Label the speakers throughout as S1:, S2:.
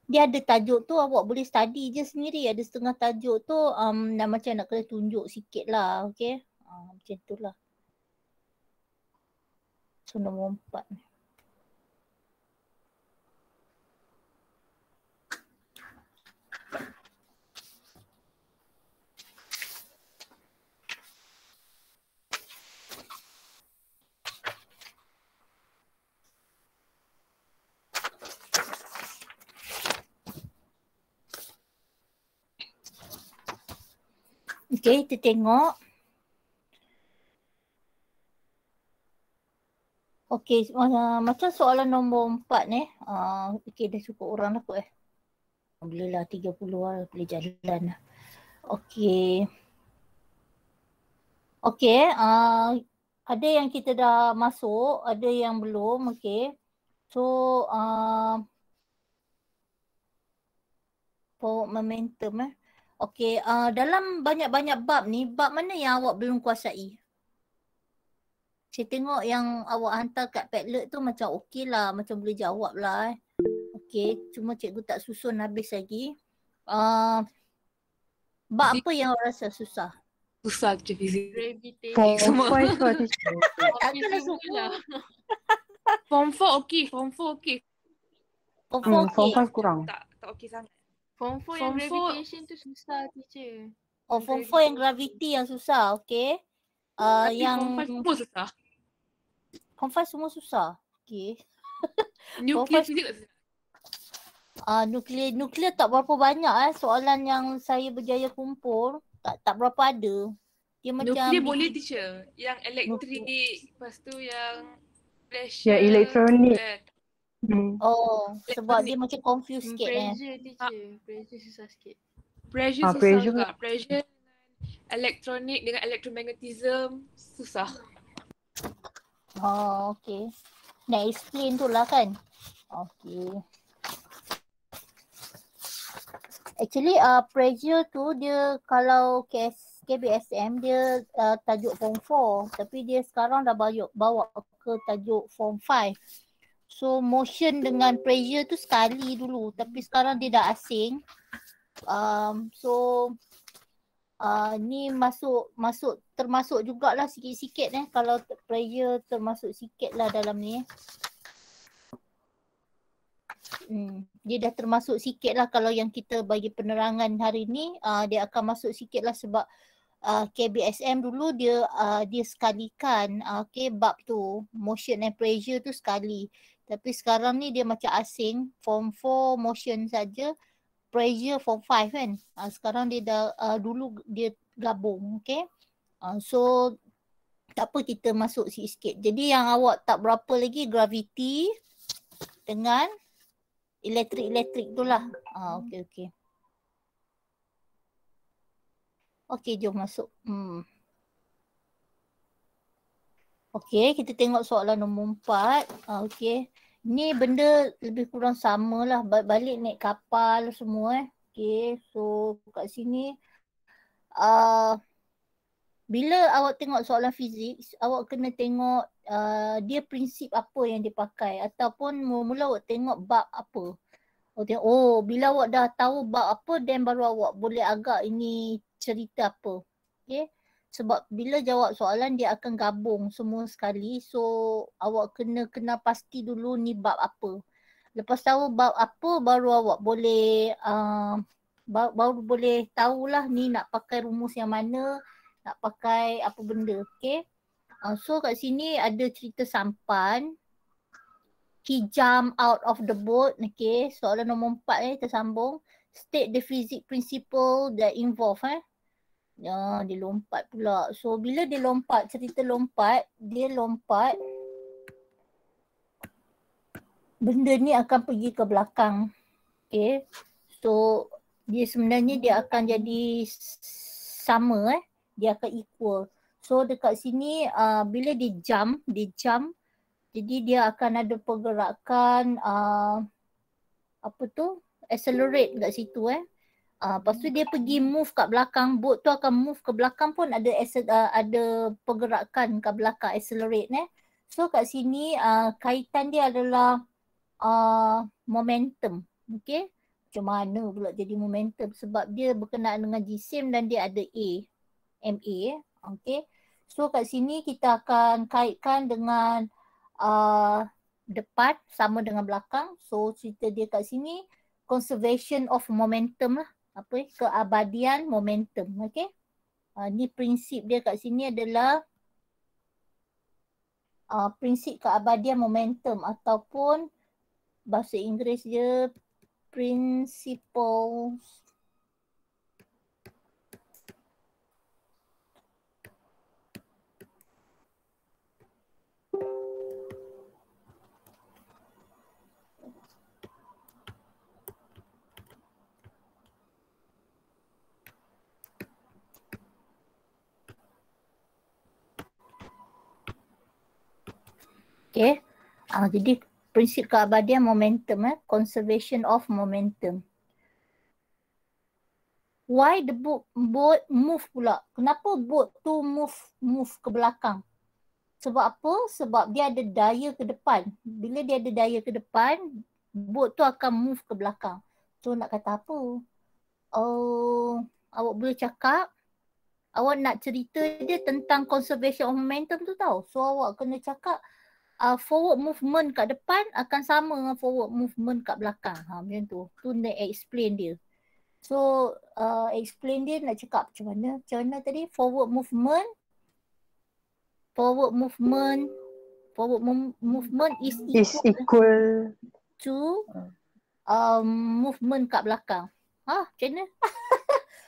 S1: dia ada tajuk tu, awak boleh study je sendiri. Ada setengah tajuk tu dah macam nak kena tunjuk sikit lah. Okay. Macam tu lah. So nombor 4. Okay, kita tengok. Okay, macam soalan nombor 4 ni. Okay, dah cukup orang dah kot Boleh lah 30 lah, boleh jalan lah. Okay. Okay, ada yang kita dah masuk, ada yang belum. Okay. So, for momentum Okay, dalam banyak-banyak bab ni, bab mana yang awak belum kuasai? Saya tengok yang awak hantar kat Padlet tu macam okey lah, macam boleh jawab lah Okay, cuma cikgu tak susun habis lagi. Bab apa yang awak rasa susah?
S2: Susah je fizik.
S3: Form
S2: Semua.
S3: 5 kot teacher.
S1: Takkanlah semua.
S2: Form 4 okey, Form 4 okey.
S1: Form 4
S3: Form
S1: okey.
S3: 5 kurang.
S2: Tak okey sangat.
S4: Form 4 yang gravitation tu susah teacher.
S1: Form 4 yang gravity yang susah, okey.
S2: Tapi
S1: Yang
S2: Form 5 semua susah.
S1: Form 5 semua susah. Okey.
S2: Nuklear
S1: Form 5
S2: fizik tak susah.
S1: Nuklear tak berapa banyak soalan yang saya berjaya kumpul. Tak berapa ada. Dia macam
S2: Nuklear boleh teacher. Yang elektrik, lepas tu yang pressure.
S3: Ya, elektronik.
S1: Oh, sebab dia macam confuse sikit
S4: Pressure teacher. Pressure susah sikit.
S2: Pressure susah
S3: pressure.
S2: juga. Pressure dengan elektronik dengan electromagnetism susah.
S1: Oh, okay. Nak explain tu lah kan. Okay. Actually pressure tu dia kalau KBSM dia tajuk form 4 tapi dia sekarang dah bawa ke tajuk form 5. So motion dengan pressure tu sekali dulu tapi sekarang dia dah asing. Ni termasuk jugalah sikit-sikit kalau pressure termasuk sikit lah dalam ni. Dia dah termasuk sikit lah kalau yang kita bagi penerangan hari ni dia akan masuk sikit lah sebab KBSM dulu dia sekalikan bab tu motion and pressure tu sekali tapi sekarang ni dia macam asing form 4 motion saja pressure form 5 kan sekarang dia dah dulu dia gabung okay so tak apa kita masuk sikit jadi yang awak tak berapa lagi gravity dengan elektrik tu lah. Okey. Okey, jom masuk. Okey, kita tengok soalan nombor 4. Okey. Ni benda lebih kurang sama lah. Balik naik kapal semua Okey, so kat sini bila awak tengok soalan fizik, awak kena tengok dia prinsip apa yang dipakai ataupun mula-mula awak tengok bab apa. Bila awak dah tahu bab apa then baru awak boleh agak ini cerita apa. Okay. Sebab bila jawab soalan dia akan gabung semua sekali. So awak kena pasti dulu ni bab apa. Lepas tahu bab apa baru awak boleh baru boleh tahulah ni nak pakai rumus yang mana, nak pakai apa benda. Okay. So kat sini ada cerita sampan. He jump out of the boat. Okay, soalan nombor 4 tersambung. State the physics principle that involve dia lompat pula. So bila dia lompat, cerita lompat, dia lompat benda ni akan pergi ke belakang. Okay, so dia sebenarnya dia akan jadi sama dia akan equal. So dekat sini bila dia jump jadi dia akan ada pergerakan accelerate kat situ lepas tu dia pergi move kat belakang, boat tu akan move ke belakang pun ada pergerakan kat belakang accelerate So kat sini kaitan dia adalah momentum. Okay. Macam mana pula jadi momentum? Sebab dia berkenaan dengan jisim dan dia ada A, MA. Okay. So kat sini kita akan kaitkan dengan depan sama dengan belakang. So cerita dia kat sini conservation of momentum lah. Apa keabadian momentum. Okay. Ni prinsip dia kat sini adalah prinsip keabadian momentum ataupun bahasa Inggeris dia principles okay. Jadi prinsip keabadian momentum, conservation of momentum. Why the boat move pula? Kenapa boat tu move ke belakang? Sebab apa? Sebab dia ada daya ke depan. Bila dia ada daya ke depan, boat tu akan move ke belakang. So nak kata apa? Awak boleh cakap, awak nak cerita dia tentang conservation of momentum tu tau. So awak kena cakap forward movement kat depan akan sama dengan forward movement kat belakang. Macam tu. Tu nak explain dia. So explain dia nak cakap macam mana? Macam mana tadi? Forward movement is
S3: equal
S1: to movement kat belakang. Macam mana?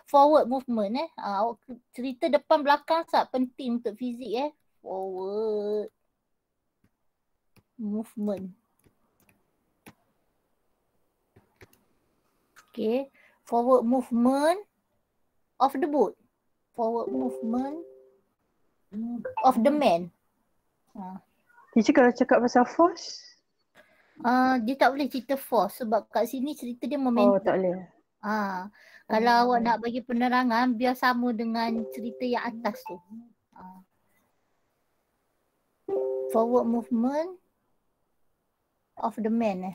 S1: Forward movement awak cerita depan belakang sangat penting untuk fizik Forward movement. Okay. Forward movement of the boat. Forward movement of the man.
S3: Teacher kalau cakap pasal force?
S1: Dia tak boleh cerita force sebab kat sini cerita dia momentum.
S3: Oh, tak boleh.
S1: Kalau awak nak bagi penerangan biar sama dengan cerita yang atas tu. Forward movement of the man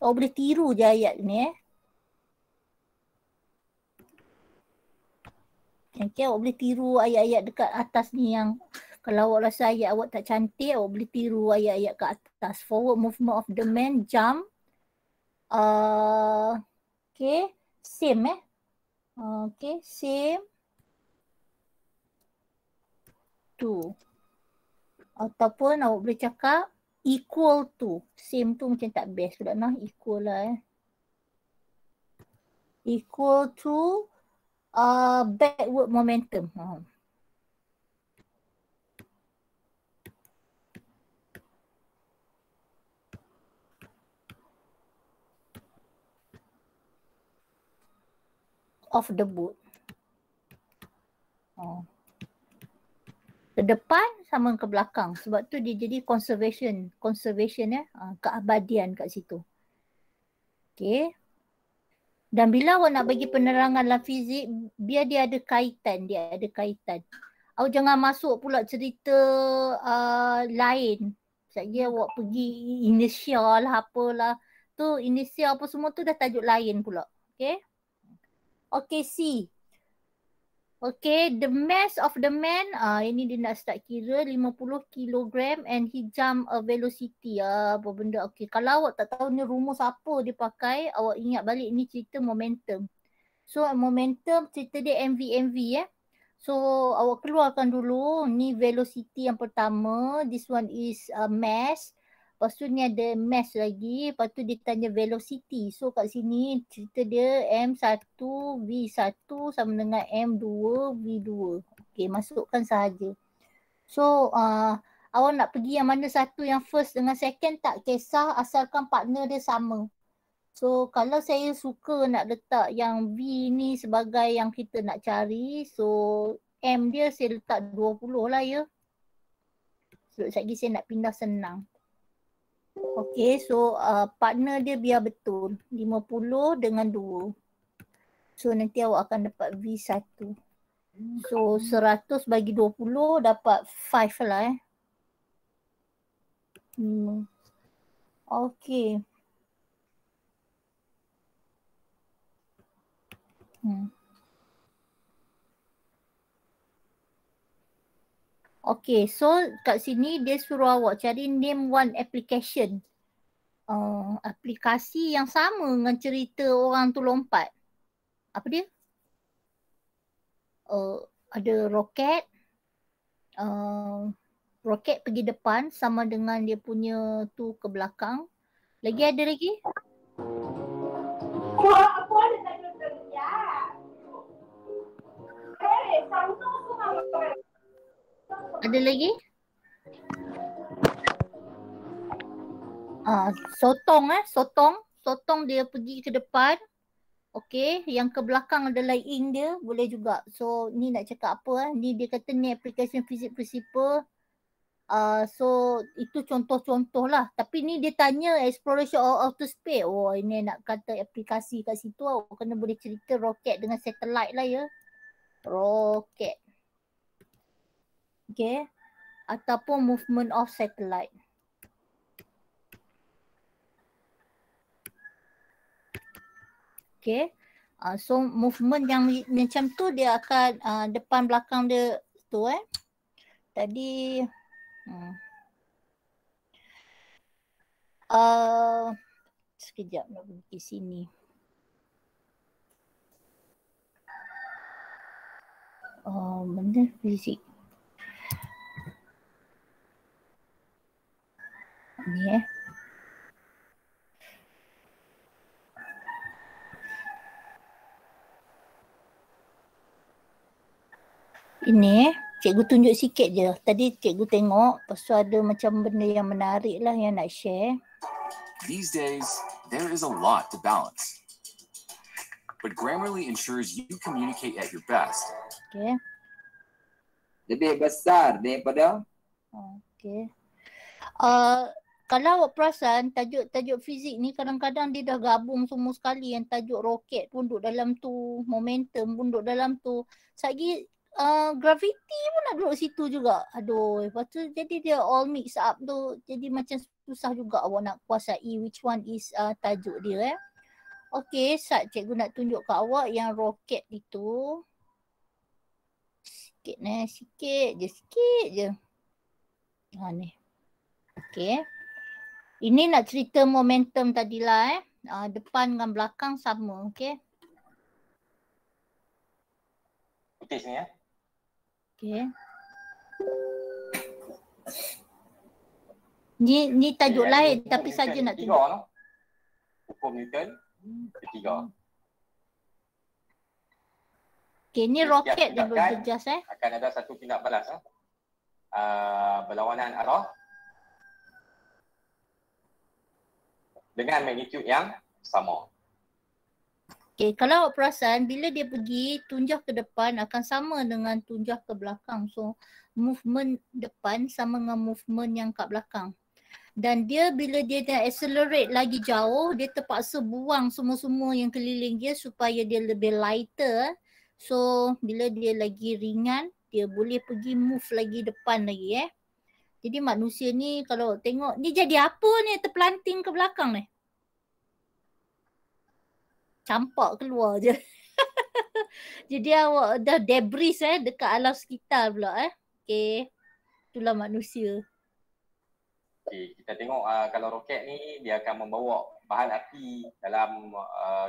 S1: boleh tiru je ayat ni Okay, awak boleh tiru ayat-ayat dekat atas ni yang kalau awak rasa ayat awak tak cantik, awak boleh tiru ayat-ayat kat atas. Forward movement of the man, jump. Okay, same Okay, same to. Ataupun awak boleh cakap equal to. Same tu macam tak best pula nah. Equal lah Equal to backward momentum. Of the boat. Ke depan sama ke belakang. Sebab tu dia jadi conservation keabadian kat situ. Okay. Dan bila awak nak bagi penerangan dalam fizik, biar dia ada kaitan. Awak jangan masuk pula cerita lain. Sekejap awak pergi inisial lah apalah. Tu inisial apa semua tu dah tajuk lain pula. Okay. Okay, C. Okay, the mass of the man, ini dia nak start kira 50 kilogram and he jump a velocity. Apa benda. Okay, kalau awak tak tahu ni rumus apa dia pakai, awak ingat balik ni cerita momentum. So, momentum cerita dia MV. So, awak keluarkan dulu ni velocity yang pertama. This one is mass. Lepas tu ni ada mass lagi. Lepas tu dia tanya velocity. So kat sini cerita dia M1 V1 sama dengan M2 V2. Okay, masukkan sahaja. So awak nak pergi yang mana satu, yang first dengan second tak kisah asalkan partner dia sama. So kalau saya suka nak letak yang V ni sebagai yang kita nak cari. So M dia saya letak 20 lah ya. Sebab sekejap lagi saya nak pindah senang. Okay, so partner dia biar betul. 50 dengan 2. So nanti awak akan dapat V1. So 100 bagi 20 dapat 5 lah Okey. Okay, so kat sini dia suruh awak cari name one application. Aplikasi yang sama dengan cerita orang tu lompat. Apa dia? Ada roket. Roket pergi depan sama dengan dia punya tu ke belakang. Lagi ada lagi? Ada lagi? Sotong Sotong dia pergi ke depan. Okay, yang ke belakang adalah ink dia, boleh juga. So ni nak cakap apa ni dia kata ni application fizik principle. So itu contoh-contoh lah. Tapi ni dia tanya exploration of outer space. Oh ini nak kata aplikasi kat situ. Kena boleh cerita roket dengan satellite lah ya. Roket. Okay. Ataupun movement of satellite. Okay. So movement yang macam tu dia akan depan belakang dia tu Tadi sekejap nak pergi sini. Benda fizik. Ni Ini cikgu tunjuk sikit je. Tadi cikgu tengok, lepas tu ada macam benda yang menarik lah yang nak share.
S5: These days, there is a lot to balance. But Grammarly ensures you communicate at your best.
S1: Okay.
S6: Lebih besar daripada?
S1: Okay. Kalau awak perasan, tajuk fizik ni kadang-kadang dia dah gabung semua sekali. Yang tajuk roket pun duduk dalam tu, momentum pun duduk dalam tu. Satgi gravity pun nak duduk situ juga. Aduh, lepas tu jadi dia all mix up tu. Jadi macam susah juga awak nak kuasai which one is tajuk dia Okay, cikgu nak tunjuk kat awak yang roket itu. Sikit je. Ni. Okay. Ini nak cerita momentum tadilah depan dengan belakang sama, okay.
S7: Putih sini
S1: Okay. Ni tajuk lain tapi saja nak tunjuk.
S7: Hukum Newton ketiga.
S1: Okay, ni roket dia berjejas
S7: Akan ada satu tindak balas berlawanan arah dengan magnitud yang sama.
S1: Okay, kalau awak perasan bila dia pergi tunjah ke depan akan sama dengan tunjah ke belakang. So movement depan sama dengan movement yang kat belakang. Dan dia bila dia dah accelerate lagi jauh, dia terpaksa buang semua-semua yang keliling dia supaya dia lebih lighter. So bila dia lagi ringan, dia boleh pergi move lagi depan lagi Jadi manusia ni kalau tengok, ni jadi apa ni terpelanting ke belakang ni? Campak keluar je. Jadi awak dah debris dekat alam sekitar pula Okay. Itulah manusia.
S7: Okay, kita tengok kalau roket ni dia akan membawa bahan api dalam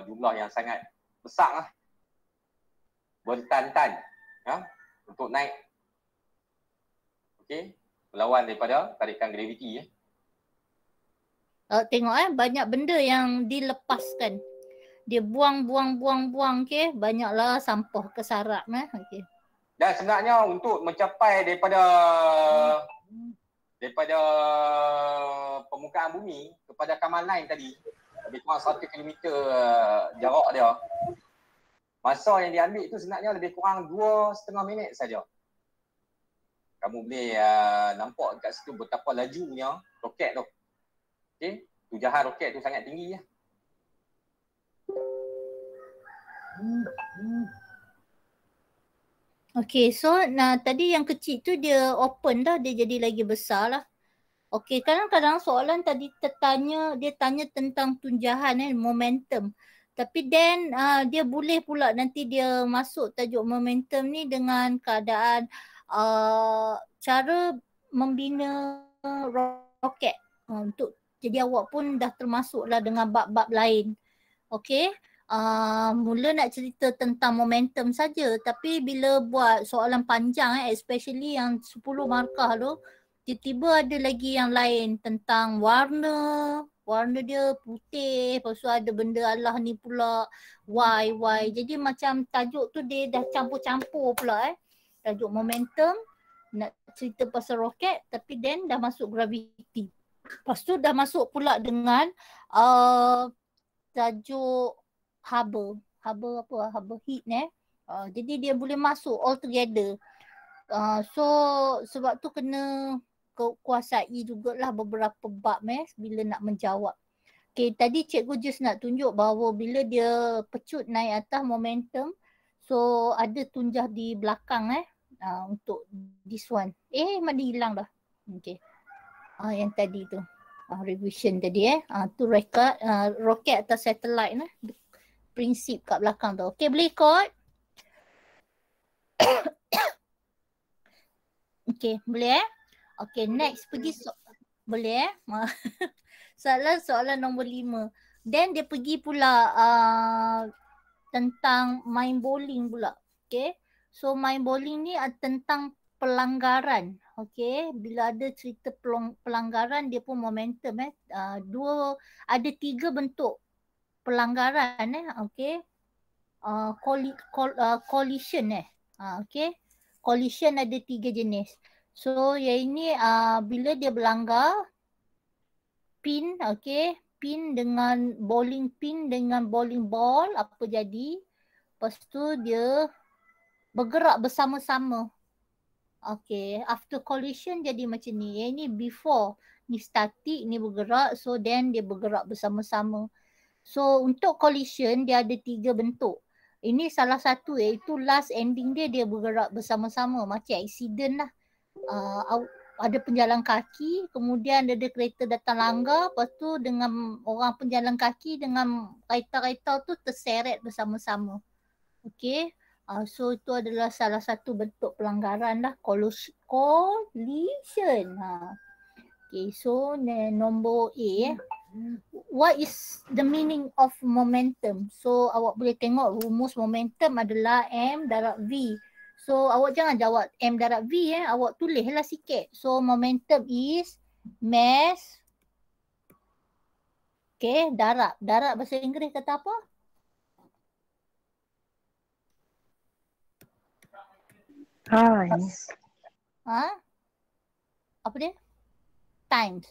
S7: jumlah yang sangat besar bertan-tan untuk naik. Okey, melawan daripada tarikan graviti
S1: Tengok banyak benda yang dilepaskan. Dia buang, okay. Banyaklah sampah kesarap okay.
S7: Dan sebenarnya untuk mencapai daripada permukaan bumi kepada Kamal 9 tadi lebih kurang 1 kilometer jarak dia. Masa yang diambil itu sebenarnya lebih kurang 2.5 minit saja. Kamu boleh nampak dekat situ betapa lajunya roket tu. Okey, tujahan roket tu sangat tinggi
S1: Okay, so tadi yang kecil tu dia open dah, dia jadi lagi besar lah. Okey, kadang-kadang soalan tadi dia tanya tentang tunjahan momentum. Tapi then dia boleh pula nanti dia masuk tajuk momentum ni dengan keadaan cara membina roket untuk jadi awak pun dah termasuklah dengan bab-bab lain. Okey. Mula nak cerita tentang momentum saja, tapi bila buat soalan panjang especially yang 10 markah tu, tiba-tiba ada lagi yang lain tentang warna dia putih, lepas tu ada benda Allah ni pula Y. Jadi macam tajuk tu dia dah campur-campur pula tajuk momentum, nak cerita pasal roket tapi then dah masuk gravity. Lepas tu dah masuk pula dengan tajuk Hubble heat jadi dia boleh masuk all together. So sebab tu kena kuasai jugalah beberapa bab bila nak menjawab. Okay, tadi cikgu just nak tunjuk bahawa bila dia pecut naik atas momentum, so ada tunjah di belakang untuk this one. Mana hilang dah. Okay. Yang tadi tu. Revision tadi tu roket atas satellite prinsip kat belakang tu. Okay, boleh ikut? Okay, boleh Okay, next pergi boleh soalan nombor 5. Then dia pergi pula tentang main bowling pula. Okay, so main bowling ni tentang pelanggaran. Okay, bila ada cerita pelanggaran dia pun momentum ada 3 bentuk pelanggaran okay. Collision okay. Collision ada 3 jenis. So yang ini bila dia berlanggar pin, okay, pin dengan bowling ball apa jadi? Lepas tu dia bergerak bersama-sama. Okay, after collision jadi macam ni. Yang ini before, ni static, ni bergerak, so then dia bergerak bersama-sama. So untuk collision dia ada 3 bentuk. Ini salah satu iaitu last ending dia bergerak bersama-sama macam accident lah. Ada penjalan kaki, kemudian ada kereta datang langgar, lepas tu dengan orang penjalan kaki dengan kereta-kereta tu terseret bersama-sama. Okay. So itu adalah salah satu bentuk pelanggaran lah, collision. Okay, so nombor A. What is the meaning of momentum? So awak boleh tengok rumus momentum adalah M darab V. So awak jangan jawab M darab V awak tulislah sikit. So momentum is mass. Okay, darab. Darab bahasa Inggeris kata apa?
S3: Times.
S1: Apa dia? Times.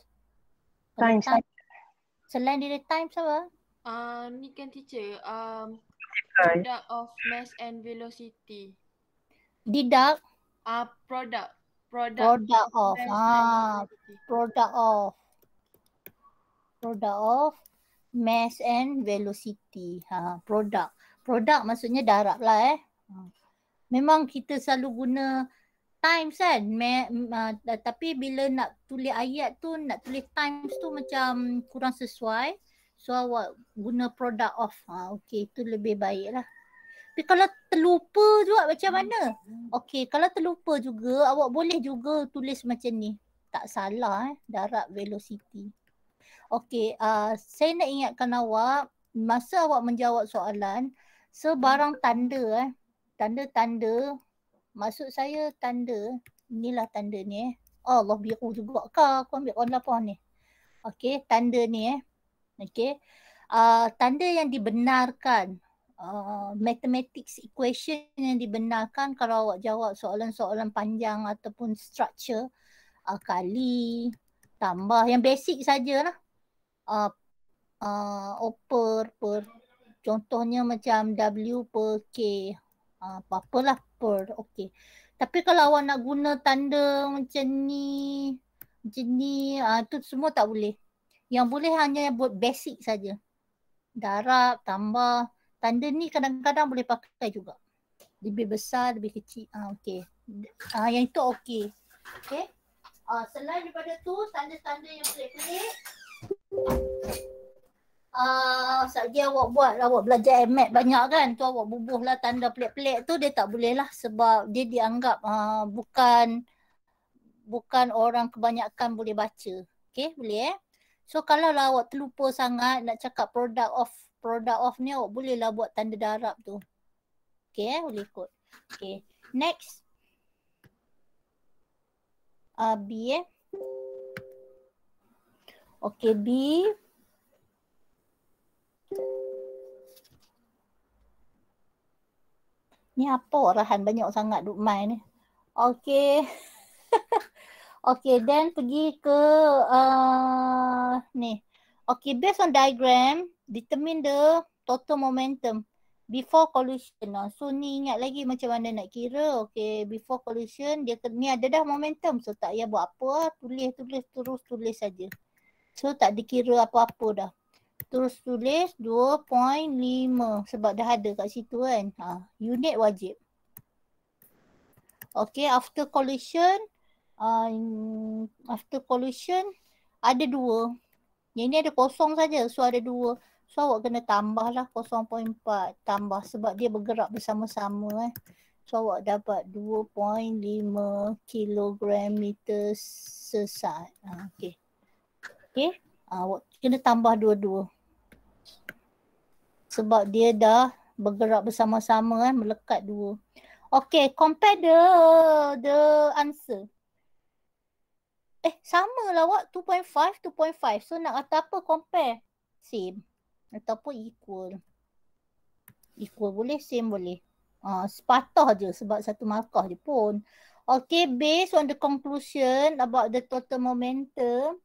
S3: Times.
S1: Selain dari times apa?
S4: Ni kan teacher, product of mass and velocity.
S1: Deduct.
S4: Product
S1: of. Product of mass and velocity. Product. Product maksudnya darab lah Memang kita selalu guna times kan. Tapi bila nak tulis ayat tu, nak tulis times tu macam kurang sesuai. So awak guna product of. Okay, itu lebih baik lah. Tapi kalau terlupa juga macam mana? Okay, kalau terlupa juga, awak boleh juga tulis macam ni. Tak salah darab velocity. Okay, saya nak ingatkan awak, masa awak menjawab soalan, sebarang tanda tanda-tanda, maksud saya tanda, inilah tanda ni Allah biru juga kah? Aku ambil warna apa ni? Okay, tanda ni Okay. Tanda yang dibenarkan, mathematics equation yang dibenarkan kalau awak jawab soalan-soalan panjang ataupun structure, kali, tambah, yang basic sajalah. Per, contohnya macam W per K. Apa-apalah per, okey. Tapi kalau awak nak guna tanda macam ni, tu semua tak boleh. Yang boleh hanya buat basic saja. Darab, tambah. Tanda ni kadang-kadang boleh pakai juga. Lebih besar, lebih kecil. Okey. Yang itu okey. Okey. Selain daripada tu, tanda-tanda yang pelik-pelik, saja awak belajar MAT banyak kan, tu awak bubuh lah tanda pelik-pelik tu, dia tak boleh lah sebab dia dianggap bukan orang kebanyakan boleh baca. Okay, boleh So kalau lah awak terlupa sangat nak cakap product of ni, awak boleh lah buat tanda darab tu. Okay, boleh ikut. Okay, next. B Okay, B. Ni apa arahan banyak sangat duk main ni. Okay. Okay, then pergi ke ni. Okay, based on diagram, determine the total momentum before collision. So ni ingat lagi macam mana nak kira. Okay, before collision, ni ada dah momentum. So tak payah buat apa, tulis saja. So tak dikira apa-apa dah. Terus tulis 2.5 sebab dah ada kat situ kan. Unit wajib. Okay, after collision ada 2. Yang ni ada kosong saja. So ada 2. So awak kena tambah lah 0.4 tambah sebab dia bergerak bersama-sama So awak dapat 2.5 kilogram meter sesaat. Okay. Okay. Awak kena tambah 2 sebab dia dah bergerak bersama-sama melekat 2. Okay, compare the answer. Sama lah awak 2.5. So nak kata apa compare? Same ataupun equal. Equal boleh, same boleh. Sepatah je sebab satu markah je pun. Okay, based on the conclusion about the total momentum.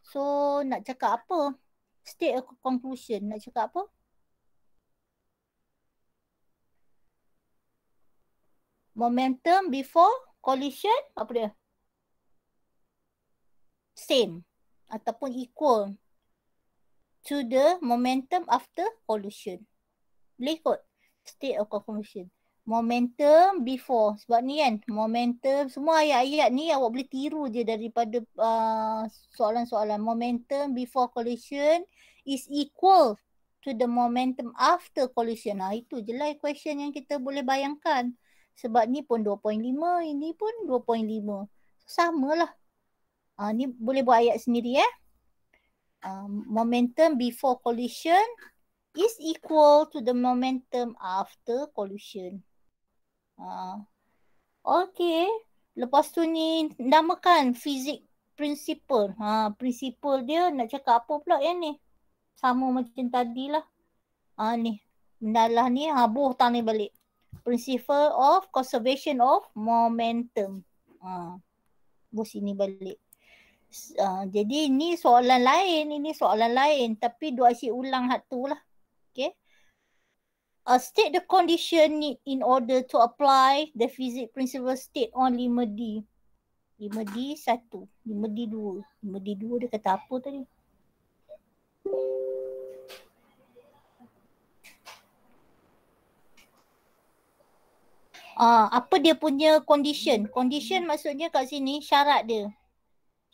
S1: So nak cakap apa? State a conclusion. Nak cakap apa? Momentum before collision, apa dia? Same ataupun equal to the momentum after collision. Boleh kot? State a conclusion. Momentum before. Sebab ni kan, momentum, semua ayat-ayat ni awak boleh tiru je daripada soalan-soalan. Momentum before collision is equal to the momentum after collision. Itu je lah equation yang kita boleh bayangkan. Sebab ni pun 2.5, ini pun 2.5. Sama lah. Ni boleh buat ayat sendiri momentum before collision is equal to the momentum after collision. Okay. Lepas tu ni namakan fizik principle. Principle dia nak cakap apa pula yang ni? Sama macam tadi lah. Ni. Mendalah ni. Buh tang ni balik. Principle of conservation of momentum. Buh sini balik. Jadi ni soalan lain. Ini soalan lain. Tapi dua asyik ulang hatu lah. Okay. State the condition in order to apply the physics principle state on 5D. 5D 1. 5D 2. 5D 2 dia kata apa tadi? Apa dia punya condition? Condition maksudnya kat sini syarat dia.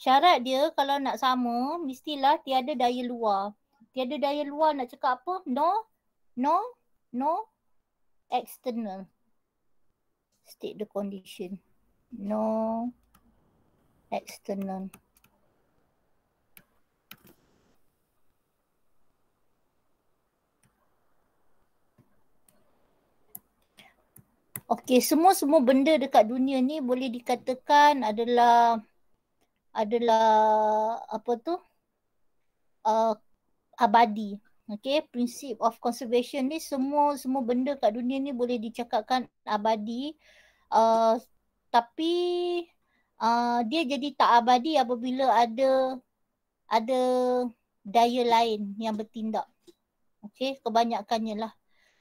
S1: Syarat dia kalau nak sama mestilah tiada daya luar. Tiada daya luar nak cakap apa? No external. State the condition. No external. Okey, semua benda dekat dunia ni boleh dikatakan adalah apa tu? Abadi. Okay, prinsip of conservation ni semua benda kat dunia ni boleh dicakapkan abadi. Tapi dia jadi tak abadi apabila ada daya lain yang bertindak. Okay, kebanyakannya lah.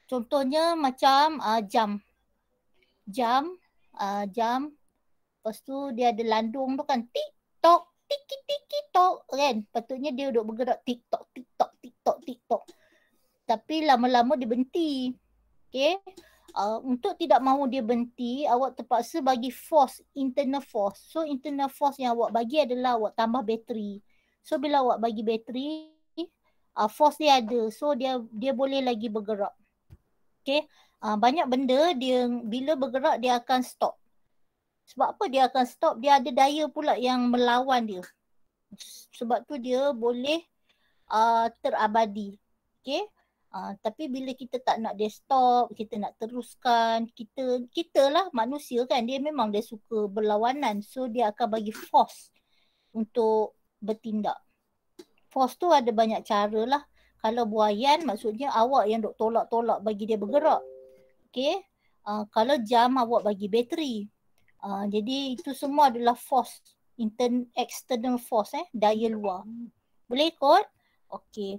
S1: Contohnya macam jam. Lepas tu dia ada landung tu kan, tik-tok, tiki-tiki-tok kan. Patutnya dia duduk bergerak tik-tok, tik-tok, tik-tok, tik-tok. Tapi lama-lama dia berhenti. Okay. untuk tidak mahu dia berhenti, awak terpaksa bagi force, internal force. So internal force yang awak bagi adalah awak tambah bateri. So bila awak bagi bateri, force dia ada. So dia boleh lagi bergerak. Okay. Banyak benda dia bila bergerak dia akan stop. Sebab apa dia akan stop? Dia ada daya pula yang melawan dia. Sebab tu dia boleh terabadi. Okay. Tapi bila kita tak nak dia stop, kita nak teruskan, kita lah manusia kan, dia memang dia suka berlawanan. So dia akan bagi force untuk bertindak. Force tu ada banyak cara lah. Kalau buayan maksudnya awak yang duk tolak-tolak bagi dia bergerak. Okay. Kalau jam awak bagi bateri. Jadi itu semua adalah force, external force, daya luar. Boleh ikut? Okay.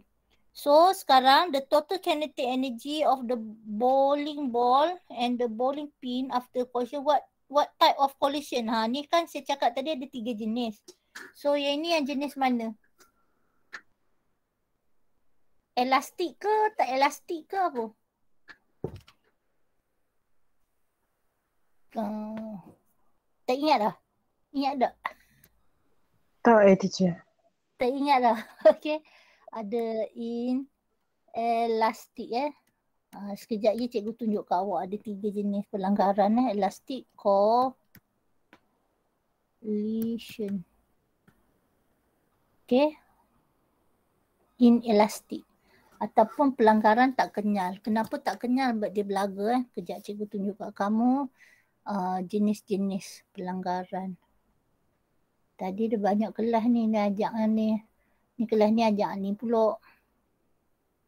S1: So sekarang the total kinetic energy of the bowling ball and the bowling pin after collision, what type of collision? Ni kan saya cakap tadi ada 3 jenis. So yang ini yang jenis mana? Elastik ke tak elastik ke apa? Tak ingat dah? Ingat tak?
S3: Tak teacher.
S1: Tak ingat dah. Okay. Ada elastik sekejap je cikgu tunjuk kat awak ada 3 jenis pelanggaran elastik, collision. Okay. Inelastik ataupun pelanggaran tak kenyal. Kenapa tak kenyal? Sebab dia belaga. Kejap cikgu tunjuk kat kamu jenis-jenis pelanggaran. Tadi ada banyak kelas ni ajak ni. Ni kelas ni ajak ni pula.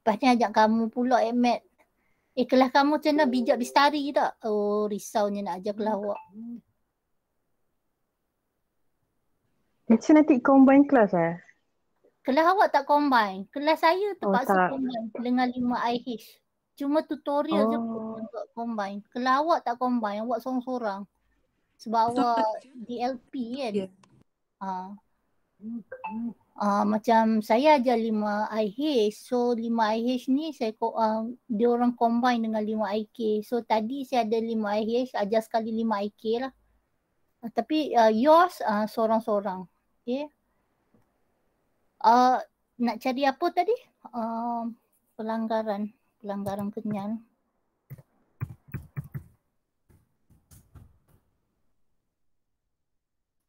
S1: Lepas ni ajak kamu pula Mat. Kelas kamu macam mana? Bijak Bistari tak? Oh risaunya nak ajak kelas awak.
S3: Teacher nanti combine kelas
S1: Kelas awak tak combine. Kelas saya terpaksa
S3: tak.
S1: combine dengan 5 IH. Cuma tutorial je untuk combine. Kelas awak tak combine. Awak sorang-sorang. Sebab awak DLP kan?
S2: Ya.
S1: Macam saya ajar 5 IH. So 5 IH ni saya dia orang combine dengan 5 IK. So tadi saya ada 5 IH, ajar sekali 5 IK lah. Tapi yours sorang-sorang. Okay. Nak cari apa tadi? Pelanggaran kenyal.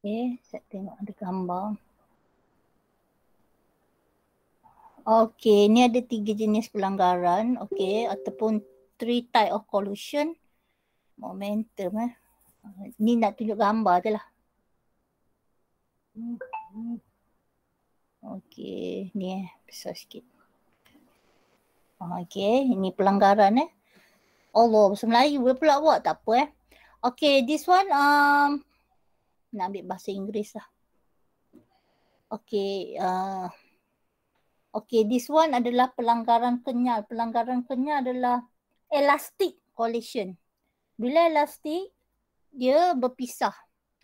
S1: Okay, saya tengok ada gambar. Okay, ni ada 3 jenis pelanggaran. Okay, ataupun 3 type of collision. Momentum Ni nak tunjuk gambar je lah. Okay, ni besar sikit. Okay, ini pelanggaran Allah, bahasa Melayu boleh pula buat, tak apa Okay, this one nak ambil bahasa Inggeris lah. Okay, okay, this one adalah pelanggaran kenyal. Pelanggaran kenyal adalah elastic collision. Bila elastik, dia berpisah.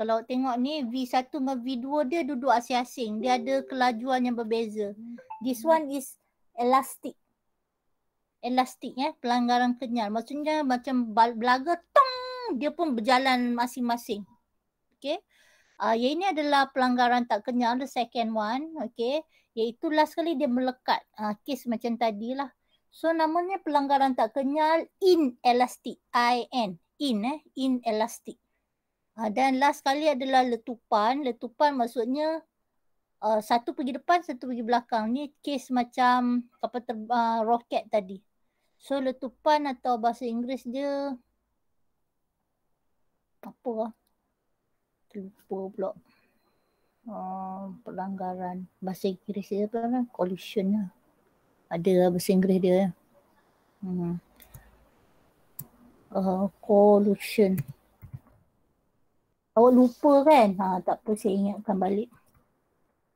S1: Kalau tengok ni V1 dengan V2 dia duduk asing-asing. Dia ada kelajuan yang berbeza. This one is elastic. Elastik pelanggaran kenyal. Maksudnya macam belaga tong, dia pun berjalan masing-masing. Okay. Yang ini adalah pelanggaran tak kenyal, the second one. Okay. Iaitu last kali dia melekat. Kes macam tadi lah. So namanya pelanggaran tak kenyal inelastik. Inelastik. Dan last kali adalah letupan. Letupan maksudnya satu pergi depan, satu pergi belakang. Ni kes macam kapal roket tadi. So letupan atau bahasa Inggeris dia apa lah? Lupa pula. Pelanggaran. Bahasa Inggeris dia apa lah? Collision lah. Ada bahasa Inggeris dia. Collision. Awak lupa kan? Tak apa, saya ingatkan balik.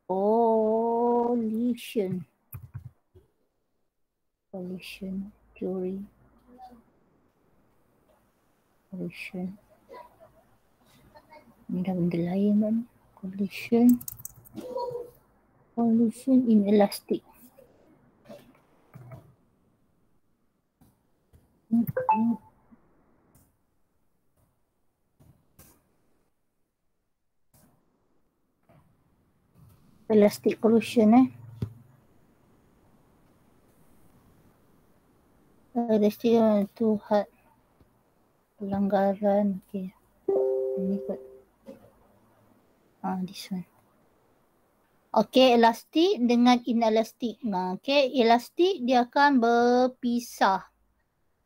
S1: Collision theory. Collision. Ni dah benda lain kan? Collision inelastic. Elastic pollution elastic tu had pelanggaran. Okay. Ini kot. This one. Okay, elastik dengan inelastik. Okay, elastik dia akan berpisah.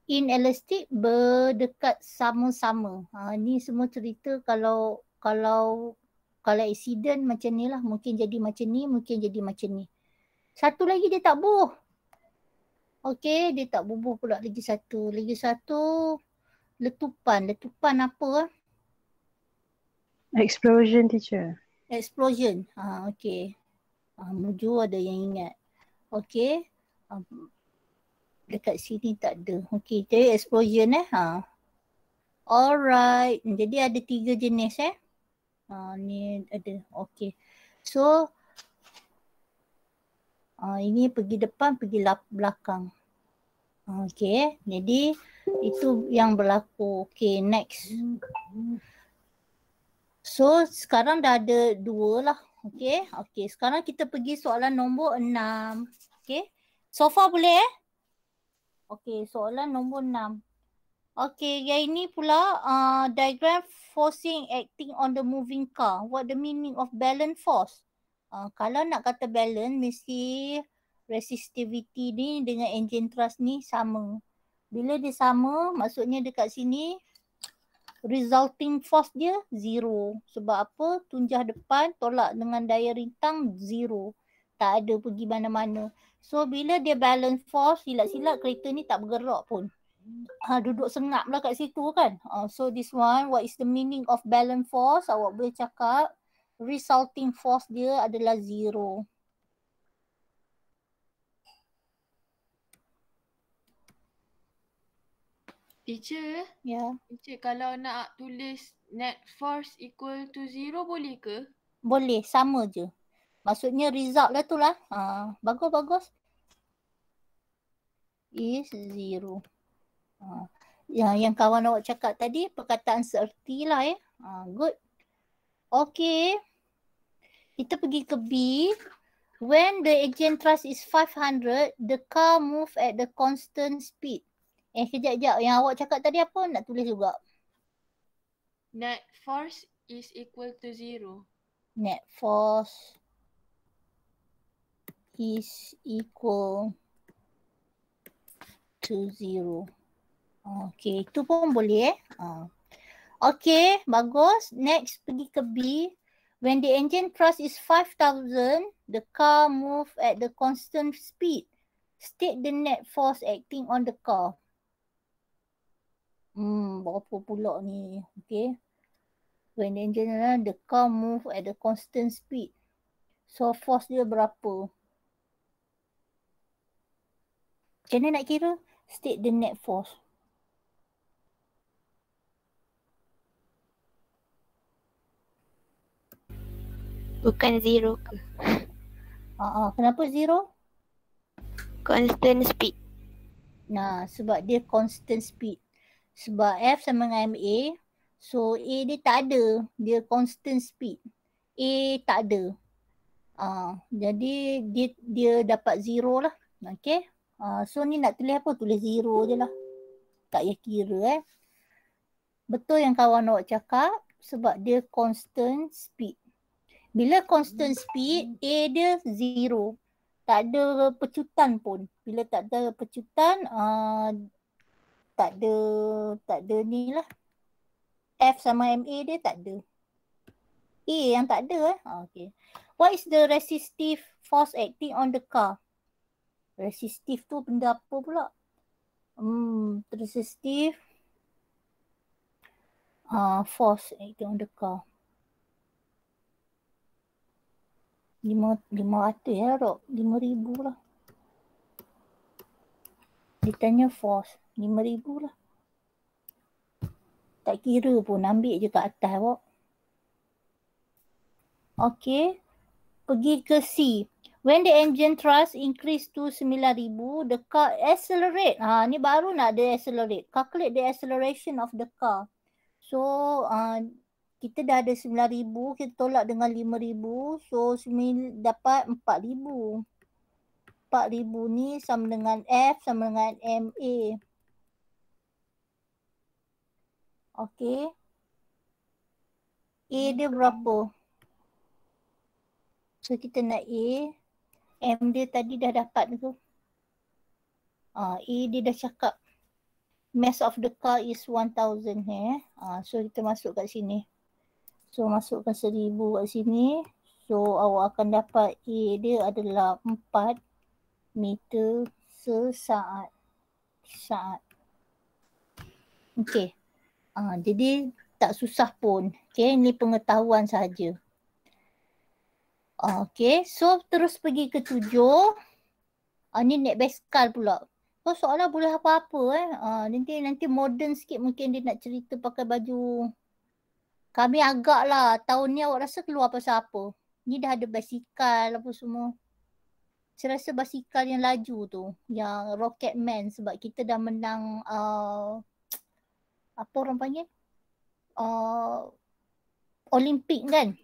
S1: Inelastik berdekat sama-sama. Ni semua cerita kalau accident macam ni lah. Mungkin jadi macam ni, mungkin jadi macam ni. Satu lagi dia tak bubuh. Okay, dia tak bubuh pula lagi satu. Lagi satu letupan. Letupan apa?
S3: Explosion, teacher.
S1: Explosion. Okay. Muju ada yang ingat. Okay. Dekat sini tak ada. Okay, jadi explosion Alright. Jadi ada 3 jenis ni ada. Okay. So ini pergi depan, pergi belakang. Okay. Jadi itu yang berlaku. Okay, next. So sekarang dah ada 2 lah. Okay. Okay. Sekarang kita pergi soalan nombor 6. Okay. So far boleh Okay. Soalan nombor 6. Okay. Yang ini pula diagram forcing acting on the moving car. What the meaning of balance force? Kalau nak kata balance mesti resistivity ni dengan engine thrust ni sama. Bila dia sama maksudnya dekat sini resulting force dia 0. Sebab apa? Tunjah depan tolak dengan daya rintang 0. Tak ada pergi mana-mana. So bila dia balance force, silap-silap kereta ni tak bergerak pun. Duduk sengap lah kat situ kan. So this one, what is the meaning of balance force? Awak boleh cakap resulting force dia adalah 0.
S4: Teacher,
S1: Ya.
S4: teacher kalau nak tulis net force equal to 0 boleh ke?
S1: Boleh, sama je. Maksudnya result lah tu lah. Bagus. Is 0. Yang kawan awak cakap tadi, perkataan seerti lah good. Okay. Kita pergi ke B. When the engine thrust is 500, the car move at the constant speed. Kejap. Yang awak cakap tadi apa? Nak tulis juga.
S4: Net force is equal to 0.
S1: Net force is equal to 0. Okay, itu pun boleh Okay, bagus. Next, pergi ke B. When the engine thrust is 5,000, the car move at the constant speed. State the net force acting on the car. Berapa pula ni? Okay. When the engine the car move at the constant speed. So force dia berapa? Macam mana nak kira? State the net force.
S8: Bukan 0 ke?
S1: Kenapa 0?
S8: Constant speed.
S1: Nah, sebab dia constant speed. Sebab F sama dengan MA. So A dia tak ada. Dia constant speed. A tak ada. Jadi dia dapat 0 lah. Okay. So ni nak tulis apa? Tulis 0 je lah. Tak payah kira Betul yang kawan awak cakap. Sebab dia constant speed. Bila constant speed, A dia 0. Tak ada pecutan pun. Bila tak ada pecutan, tak ada ni lah. F sama MA dia tak ada. A yang tak ada Okay. What is the resistive force acting on the car? Resistive tu benda apa pula? Resistive force acting on the car. 500 Rok. 5,000 lah. Dia tanya force. 5,000 lah. Tak kira pun. Ambil je kat atas awak. Okay. Pergi ke C. When the engine thrust increase to 9,000, the car accelerate. Ni baru nak ada accelerate. Calculate the acceleration of the car. So, kita dah ada 9,000, kita tolak dengan 5,000. So dapat 4,000. 4,000 ni sama dengan F sama dengan MA. Okay. A dia berapa? So kita nak A. M dia tadi dah dapat tu. A dia dah cakap mass of the car is 1,000 so kita masuk kat sini. So masukkan 1,000 kat sini. So awak akan dapat A dia adalah 4 meter sesaat. Okay. Jadi tak susah pun. Okay, ni pengetahuan saja. Okay, so terus pergi ke 7. Ni naik basikal pula. So soalan boleh apa-apa nanti modern sikit mungkin dia nak cerita pakai baju. Kami agak lah tahun ni awak rasa keluar pasal apa? Ni dah ada basikal apa semua. Saya rasa basikal yang laju tu, yang Rocket Man sebab kita dah menang apa orang panggil? Olimpik kan?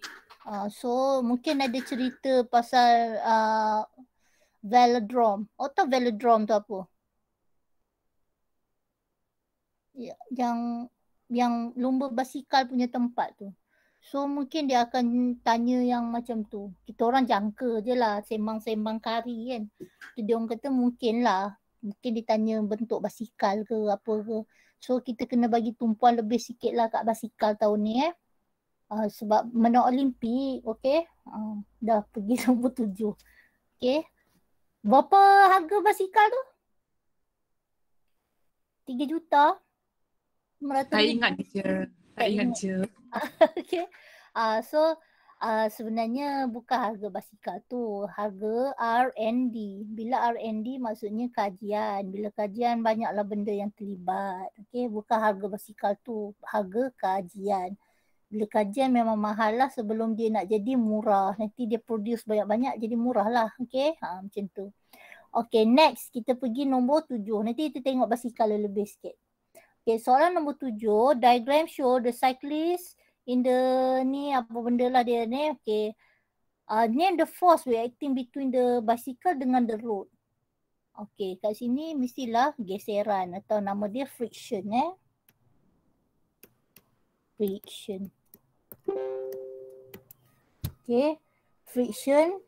S1: So mungkin ada cerita pasal velodrome. Tahu velodrome tu apa? Ya, yang lumba basikal punya tempat tu. So mungkin dia akan tanya yang macam tu. Kita orang jangka je lah, sembang-sembang kari kan. So dia orang kata mungkin lah. Mungkin ditanya bentuk basikal ke apa ke. So kita kena bagi tumpuan lebih sikit lah kat basikal tahun ni sebab menang Olimpik, okay. Dah pergi nombor 7. Okay. Berapa harga basikal tu? 3 juta?
S2: Tak ingat je. Tak ingat je.
S1: Okay. So sebenarnya bukan harga basikal tu. Harga R&D. Bila R&D maksudnya kajian. Bila kajian banyaklah benda yang terlibat. Okay. Bukan harga basikal tu. Harga kajian. Bila kajian memang mahal lah sebelum dia nak jadi murah. Nanti dia produce banyak-banyak jadi murah lah. Okay. Macam tu. Okay. Next kita pergi nombor 7. Nanti kita tengok basikal lebih sikit. Okay. Soalan nombor 7. Diagram show the cyclist in the ni apa benda lah dia ni. Okay. Name the force reacting between the bicycle dengan the road. Okay. Kat sini mestilah geseran atau nama dia friction friction. Okay. Friction.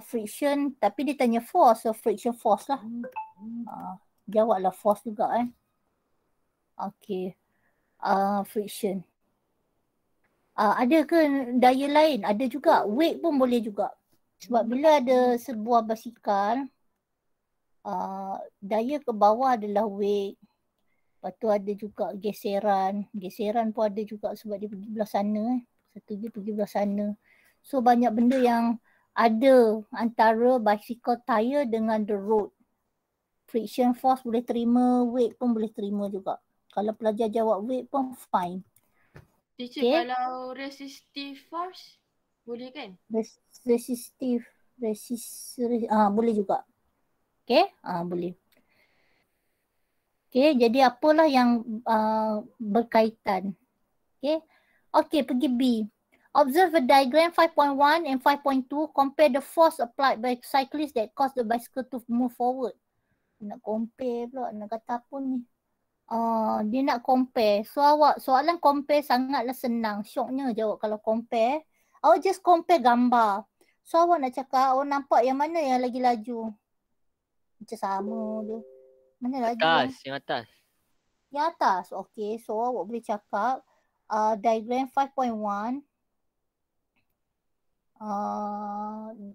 S1: Friction tapi dia tanya force. So friction force lah. Jawablah force juga Okay. Friction. Ada ke daya lain? Ada juga. Weight pun boleh juga. Sebab bila ada sebuah basikal, daya ke bawah adalah weight. Lepas tu ada juga geseran. Geseran pun ada juga sebab dia pergi belah sana. Satu dia pergi belah sana. So banyak benda yang ada antara bicycle tire dengan the road. Friction force boleh terima, weight pun boleh terima juga. Kalau pelajar jawab weight pun fine.
S4: Teacher, kalau resistive force boleh kan?
S1: Boleh juga. Okay, boleh. Okay, jadi apalah yang berkaitan. Okay, pergi B. Observe a diagram 5.1 and 5.2. Compare the force applied by cyclist that cause the bicycle to move forward. Nak compare pula, nak kata apa ni? Dia nak compare. So awak soalan compare sangatlah senang. Syoknya jawab kalau compare. Awak just compare gambar. So awak nak cakap, awak nampak yang mana yang lagi laju? Macam sama dia. Mana laju?
S9: Yang atas.
S1: Yang atas. Okay, so awak boleh cakap diagram 5.1.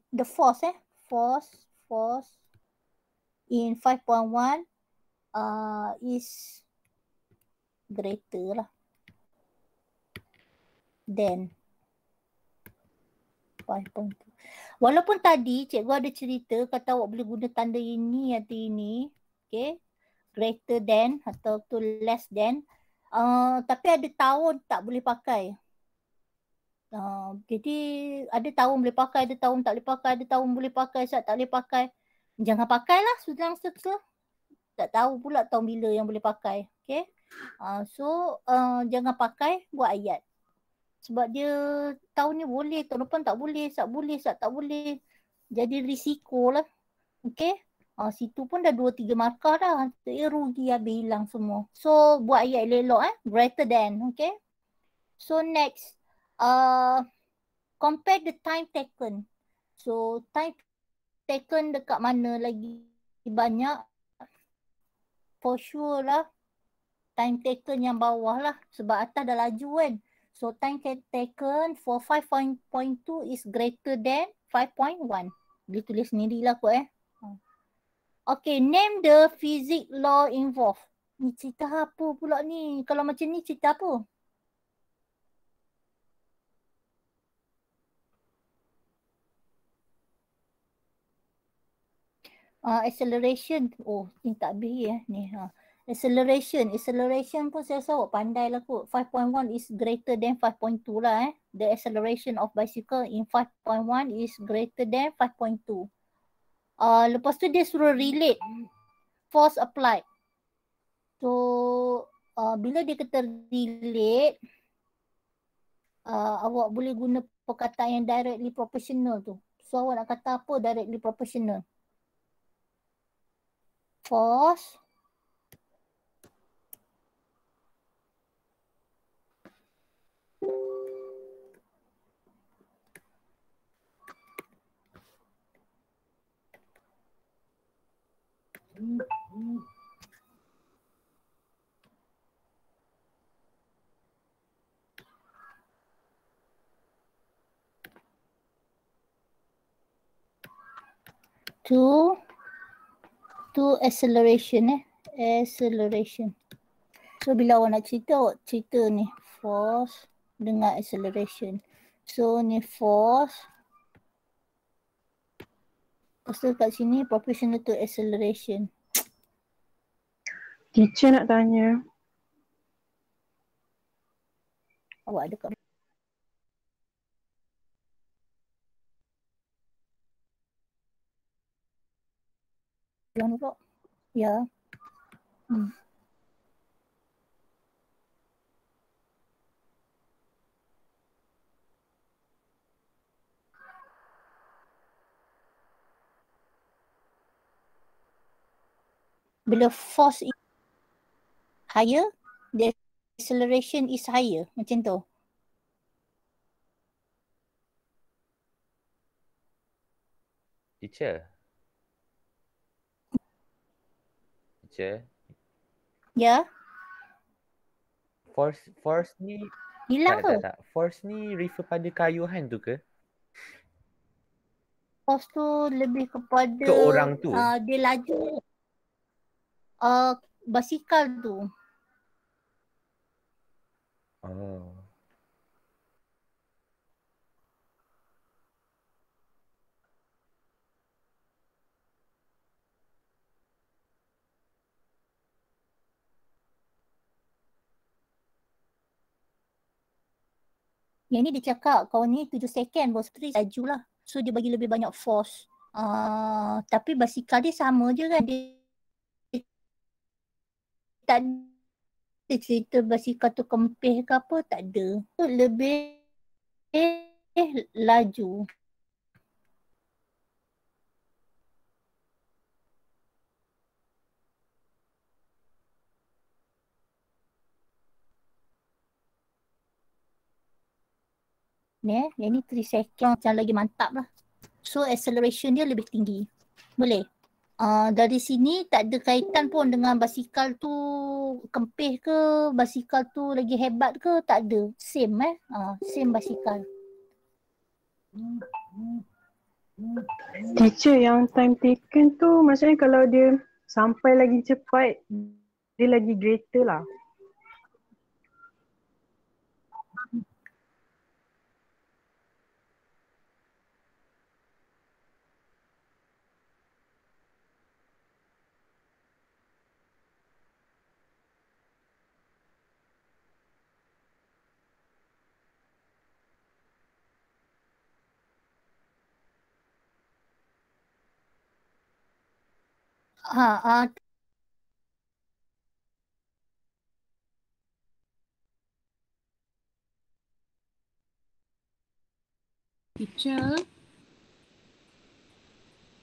S1: The force force in 5.1 is greater lah than 5.2. Walaupun tadi cikgu ada cerita kata awak boleh guna tanda ini atau ini, okay, greater than atau tu less than, tapi ada tahun tak boleh pakai. Jadi ada tahun boleh pakai, ada tahun tak boleh pakai, ada tahun boleh pakai, saat tak boleh pakai. Jangan pakailah, sudah. tak tahu pula tahun bila yang boleh pakai. Okay. So jangan pakai buat ayat. Sebab dia tahun ni boleh, tahun depan tak boleh, tak boleh. Jadi risiko lah. Okay. Situ pun dah 2-3 markah dah. Rugi habis hilang semua. So buat ayat elok greater than. Okay. So next. Compare the time taken. So time taken dekat mana lagi banyak? For sure lah. Time taken yang bawah lah. Sebab atas dah laju kan. So time taken for 5.2 is greater than 5.1. Dia tulis sendirilah kot Okay, name the physics law involved. Ni cerita apa pula ni? Kalau macam ni cerita apa? Acceleration. Oh, ni tak habis ni. Acceleration pun saya rasa awak pandai lah kot. 5.1 is greater than 5.2 lah The acceleration of bicycle in 5.1 is greater than 5.2. Lepas tu dia suruh relate force applied. So bila dia kata relate, awak boleh guna perkataan yang directly proportional tu. So awak nak kata apa directly proportional? Force to acceleration acceleration. So bila awak nak cerita, awak cerita ni force dengan acceleration. So ni force. Lepas tu kat sini proportional to acceleration.
S3: Teacher nak tanya.
S1: Awak ada kat belakang pula. Ya. Bila force is higher, the acceleration is higher. Macam tu.
S9: Teacher.
S1: Ya.
S9: Force ni
S1: Hilang ke?
S9: tak. Force ni refer pada kayuhan tu ke?
S1: Force tu lebih kepada
S9: Ke orang tu?
S1: Dia laju. Basikal tu.
S9: Oh.
S1: Yang ni dia cakap kawan ni 7 second baru straight laju lah. So dia bagi lebih banyak force. Tapi basikal dia sama je kan. Dia tak ada cerita basikal tu kempih ke apa. Tak ada. So lebih laju. Yang ni 3 second macam lagi mantap lah. So acceleration dia lebih tinggi. Boleh? Dari sini tak ada kaitan pun dengan basikal tu kempih ke, basikal tu lagi hebat ke, tak ada. Same same basikal.
S3: Teacher, yang time taken tu maksudnya kalau dia sampai lagi cepat, dia lagi greater lah.
S4: Teacher.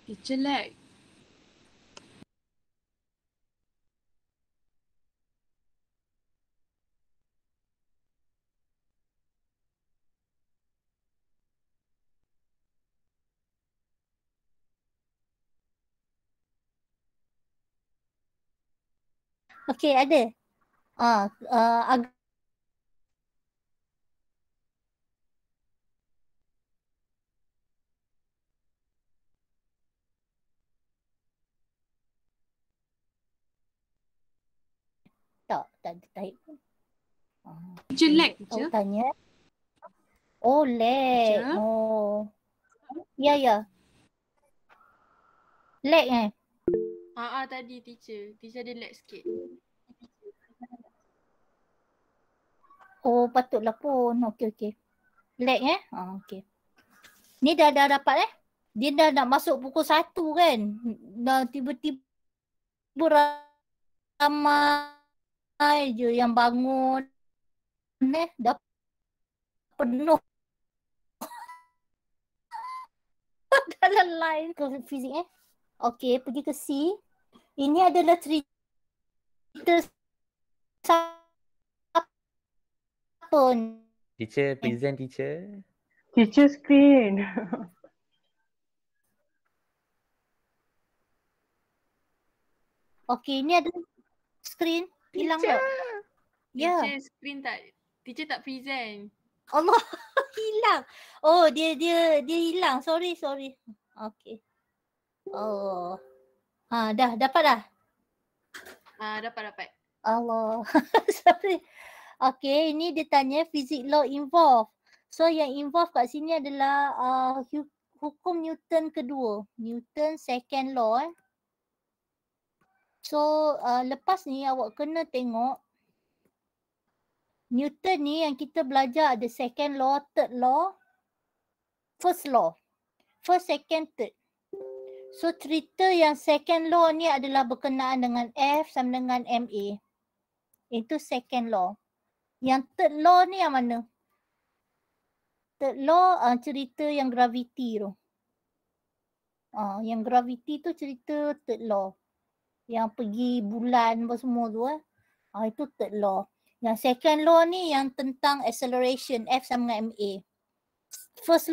S4: Teacher lag.
S1: Okey, ada. Agak tak ada tarik pun.
S4: Teacher lag,
S1: Awak
S4: teacher.
S1: tanya. Oh, lag.
S4: Teacher.
S1: Oh. Ya. Lag
S4: Tadi teacher. Teacher ada lag sikit.
S1: Oh, patutlah pun. Okey. Lag okey. Ni dah dapat Dia dah nak masuk pukul 1 kan. Dah tiba-tiba ramai je yang bangun. Dah penuh dalam line ke fizik Okey, pergi ke C. Ini adalah cerita siapa ni?
S9: Teacher, present teacher.
S3: Teacher screen.
S1: Okey, ini ada screen. Hilang tak? Ya.
S4: Teacher screen tak. Teacher tak present.
S1: Allah, hilang. Oh, dia hilang. Sorry. Okey. Oh. Dah dapat dah.
S4: Dapat.
S1: Allah. Sorry. Okey, ini dia tanya physics law involved. So yang involved kat sini adalah hukum Newton kedua. Newton second law So lepas ni awak kena tengok Newton ni yang kita belajar ada second law, third law, first law. First, second, third. So cerita yang second law ni adalah berkenaan dengan F sama dengan MA. Itu second law. Yang third law ni yang mana? Third law cerita yang gravity tu. Yang gravity tu cerita third law. Yang pergi bulan apa semua tu itu third law. Yang second law ni yang tentang acceleration F sama dengan MA. First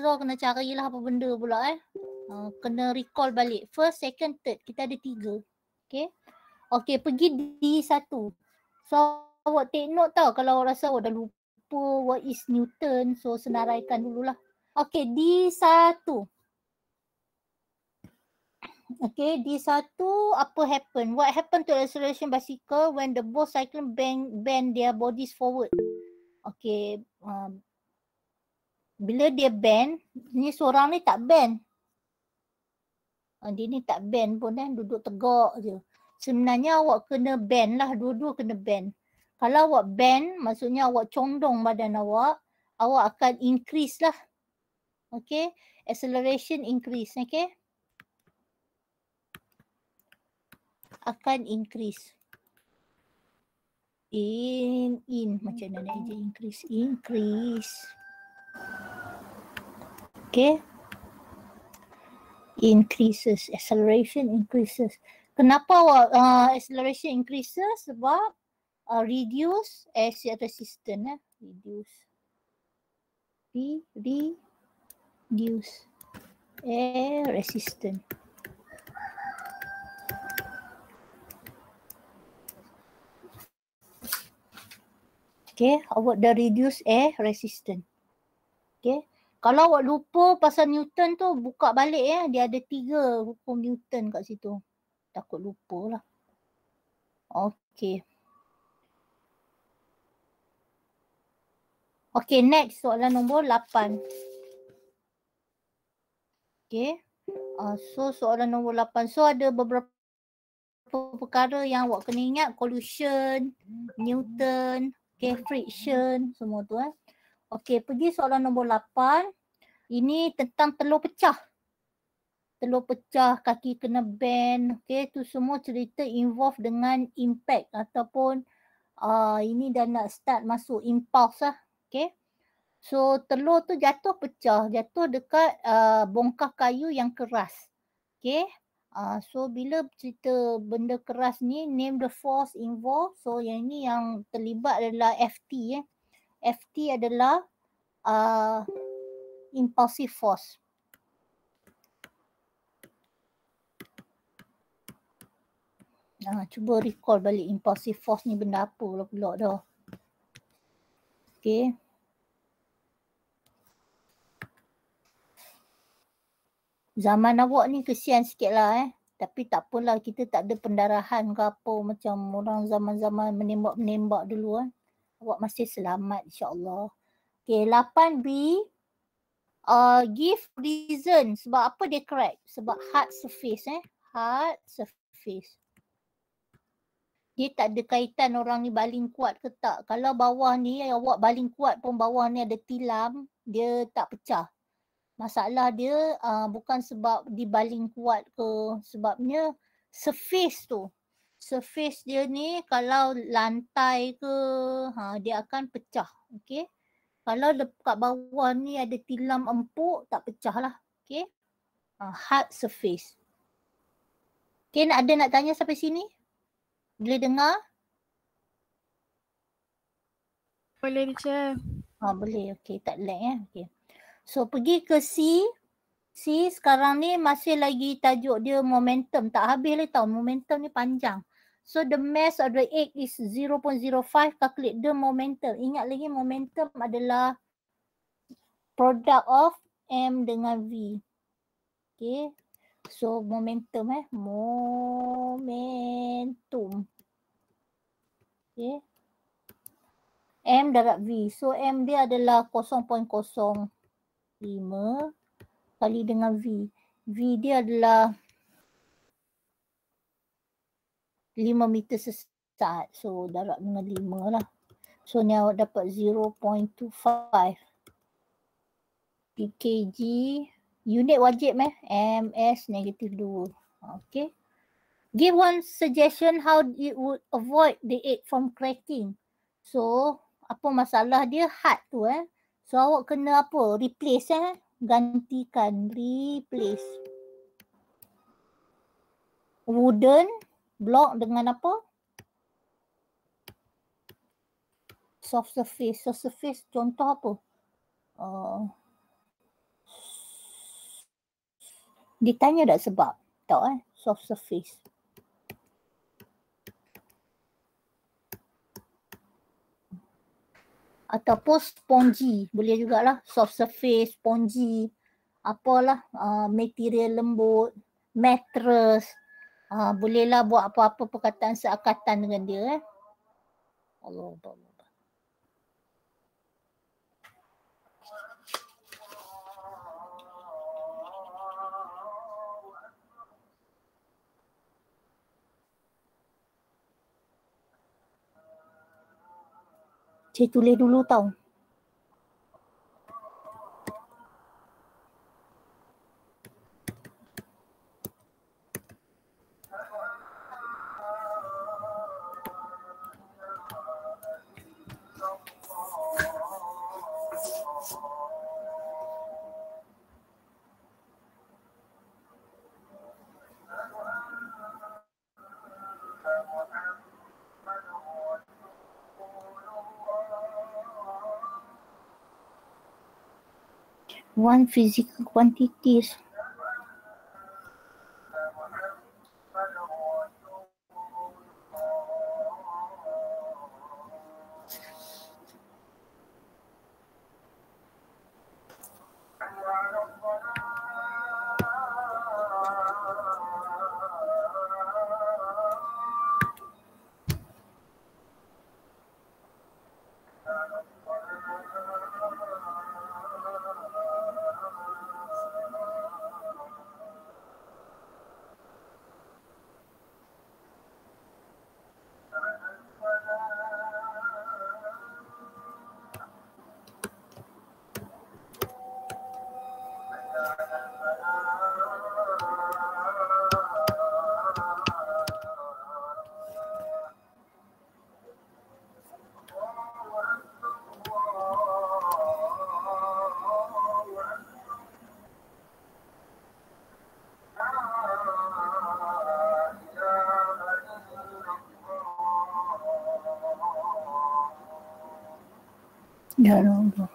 S1: law kena carilah apa benda pula kena recall balik. First, second, third. Kita ada 3. Okay, pergi D1. So awak take note tau kalau awak rasa awak dah lupa what is Newton. So senaraikan dululah. Okay, D1. Okay, D1 apa happen? What happen to acceleration bicycle when the both cycle bend their bodies forward? Okay, bila dia bend, ni seorang ni tak bend. Dia ni tak bend pun duduk tegak je. Sebenarnya awak kena bend lah, dua-dua kena bend. Kalau awak bend, maksudnya awak condong badan awak akan increase lah. Okay, acceleration increase, okay. Akan increase. In macam mana je increase. Okay. Increases, acceleration increases. Kenapa acceleration increases? Sebab reduce air resistance reduce air resistance. Okay, awak dah reduce air resistance. Okay, kalau awak lupa pasal Newton tu, buka balik dia ada 3 hukum Newton kat situ. Takut lupa lah. Okay. Okay, next soalan nombor 8. Okay. So soalan nombor 8. So ada beberapa perkara yang awak kena ingat. Collision, Newton, okay, friction, semua tu Okay, pergi soalan nombor 8. Ini tentang telur pecah. Telur pecah, kaki kena bend. Okay, tu semua cerita involve dengan impact ataupun ini dah nak start masuk impulse lah. Okay. So telur tu jatuh pecah, jatuh dekat bongkah kayu yang keras. Okay. So bila cerita benda keras ni, name the force involved. So yang ni yang terlibat adalah FT. FT adalah impulsive force. Cuba recall balik impulsive force ni benda apa pula dah. Okay. Zaman awak ni kesian sikit lah Tapi tak apalah, kita tak ada pendarahan ke apa macam orang zaman-zaman menembak-menembak dulu Awak masih selamat insyaAllah. Okay, 8B. Give reason. Sebab apa dia crack? Sebab hard surface hard surface. Dia tak ada kaitan orang ni baling kuat ke tak. Kalau bawah ni awak baling kuat pun bawah ni ada tilam, dia tak pecah. Masalah dia bukan sebab dibaling kuat ke, sebabnya surface tu. Surface dia ni kalau lantai ke, dia akan pecah. Okay. Kalau dekat bawah ni ada tilam empuk, tak pecah lah. Okay. Hard surface. Okay, ada nak tanya sampai sini? Boleh dengar?
S4: Boleh teacher.
S1: Boleh. Okay, tak lag Okay. So pergi ke C. C sekarang ni masih lagi tajuk dia momentum. Tak habis lagi tau. Momentum ni panjang. So the mass of the egg is 0.05. Calculate the momentum. Ingat lagi momentum adalah product of M dengan V. Okay. So momentum momentum. Okay. M darab V. So M dia adalah 0.05 kali dengan V. V dia adalah 5 meter sesaat. So darab dengan 5 lah. So ni awak dapat 0.25 pkg. Unit wajib ms negatif 2. Okay. Give one suggestion how it would avoid the egg from cracking. So apa masalah dia? Hard tu So awak kena apa? Replace gantikan. Replace. Wooden block dengan apa? Soft surface. Soft surface contoh apa? Ditanya tak sebab? Tak soft surface. Ataupun spongy. Boleh jugalah. Soft surface, spongy. Apalah. Material lembut. Mattress. Bolehlah buat apa-apa perkataan seakatan dengan dia Allah. Cik tulis dulu tau. One physical quantities. Ya Allah.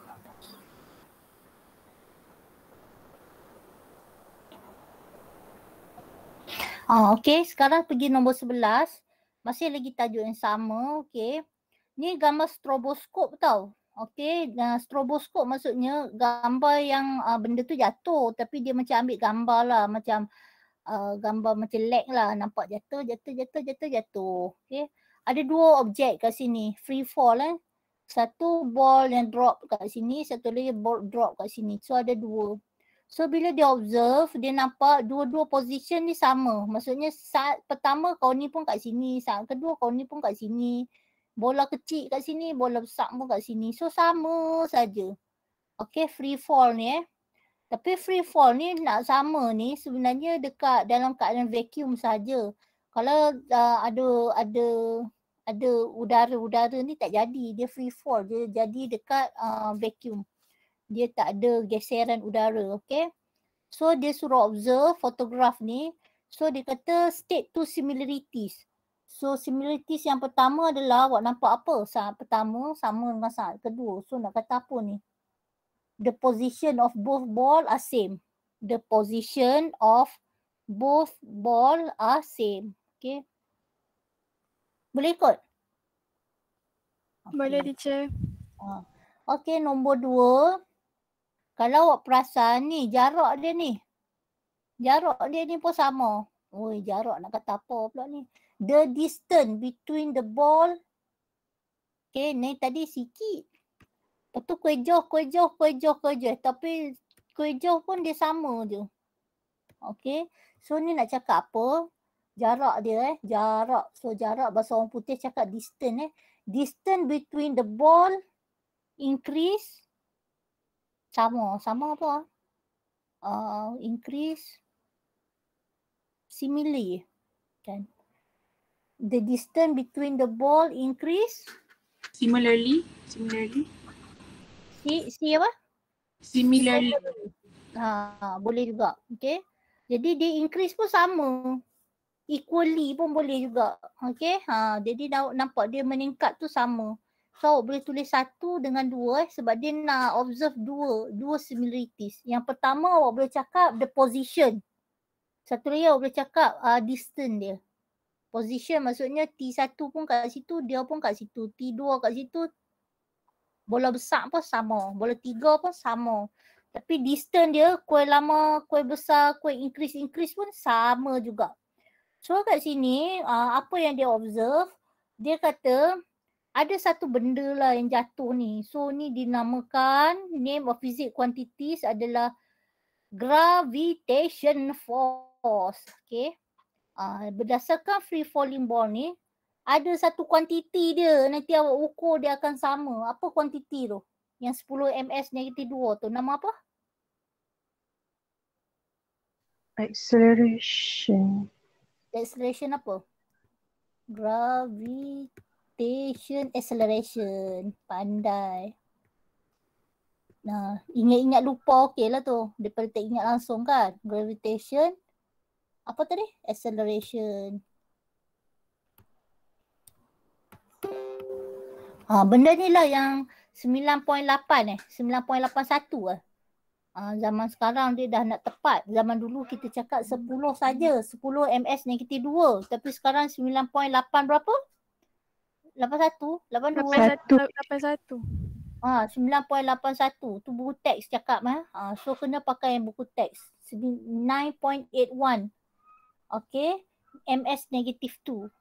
S1: Okey, sekarang pergi nombor 11. Masih lagi tajuk yang sama, okey. Ni gambar stroboskop tau. Okey, stroboskop maksudnya gambar yang benda tu jatuh tapi dia macam ambil gambar lah, macam gambar macam lag lah, nampak jatuh. Okey. Ada dua objek kat sini, free fall Satu ball yang drop kat sini, satu lagi ball drop kat sini. So ada dua. So bila dia observe, dia nampak dua-dua position ni sama. Maksudnya saat pertama kau ni pun kat sini, saat kedua kau ni pun kat sini. Bola kecil kat sini, bola besar pun kat sini. So sama saja. Okay, free fall ni Tapi free fall ni nak sama ni sebenarnya dekat dalam keadaan vacuum saja. Kalau ada udara ni tak jadi, dia free fall, dia jadi dekat vacuum. Dia tak ada geseran udara, okay. So dia suruh observe photograph ni. So dia kata state two similarities. So similarities yang pertama adalah awak nampak apa? Saat pertama sama dengan saat kedua. So nak kata apa ni? The position of both ball are same. The position of both ball are same. Okay. Boleh ikut?
S10: Boleh teacher.
S1: Okay, nombor 2. Kalau awak perasan ni, jarak dia ni pun sama. Oi, jarak nak kata apa pula ni. The distance between the ball. Okay, ni tadi sikit. Lepas tu kuih jauh. Tapi kuih jauh pun dia sama je. Okay, so ni nak cakap apa? Jarak dia jarak. So jarak bahasa orang putih cakap distance Distance between the ball increase. Sama apa? Increase similarly kan. The distance between the ball increase
S10: Similarly.
S1: Si apa?
S10: Similarly.
S1: Boleh juga. Okay. Jadi dia increase pun sama. Equally pun boleh juga. Okay. Jadi nampak dia meningkat tu sama. So awak boleh tulis 1 dengan 2 sebab dia nak observe dua similarities. Yang pertama awak boleh cakap the position. Satu lagi awak boleh cakap distance dia. Position maksudnya T1 pun kat situ, dia pun kat situ. T2 kat situ, bola besar pun sama. Bola 3 pun sama. Tapi distance dia, kuih lama, kuih besar, kuih increase pun sama juga. So kat sini, apa yang dia observe, dia kata ada satu benda lah yang jatuh ni. So ni dinamakan, name of physics quantities adalah gravitation force. Okay. Berdasarkan free falling ball ni, ada satu kuantiti dia. Nanti awak ukur dia akan sama. Apa kuantiti tu? Yang 10 ms-2 tu. Nama apa?
S3: Acceleration.
S1: Acceleration apa? Acceleration. Pandai. Nah, ingat-ingat lupa okey lah tu. Daripada tak ingat langsung kan. Gravitation. Apa tadi? Acceleration. Benda ni lah yang 9.8 9.81 zaman sekarang dia dah nak tepat. Zaman dulu kita cakap 10 saja, 10 ms-2. Tapi sekarang 9.8 berapa? 81?
S10: 81.
S1: 9.81. Tu buku teks cakap so kena pakai yang buku teks. 9.81. Okay. ms-2.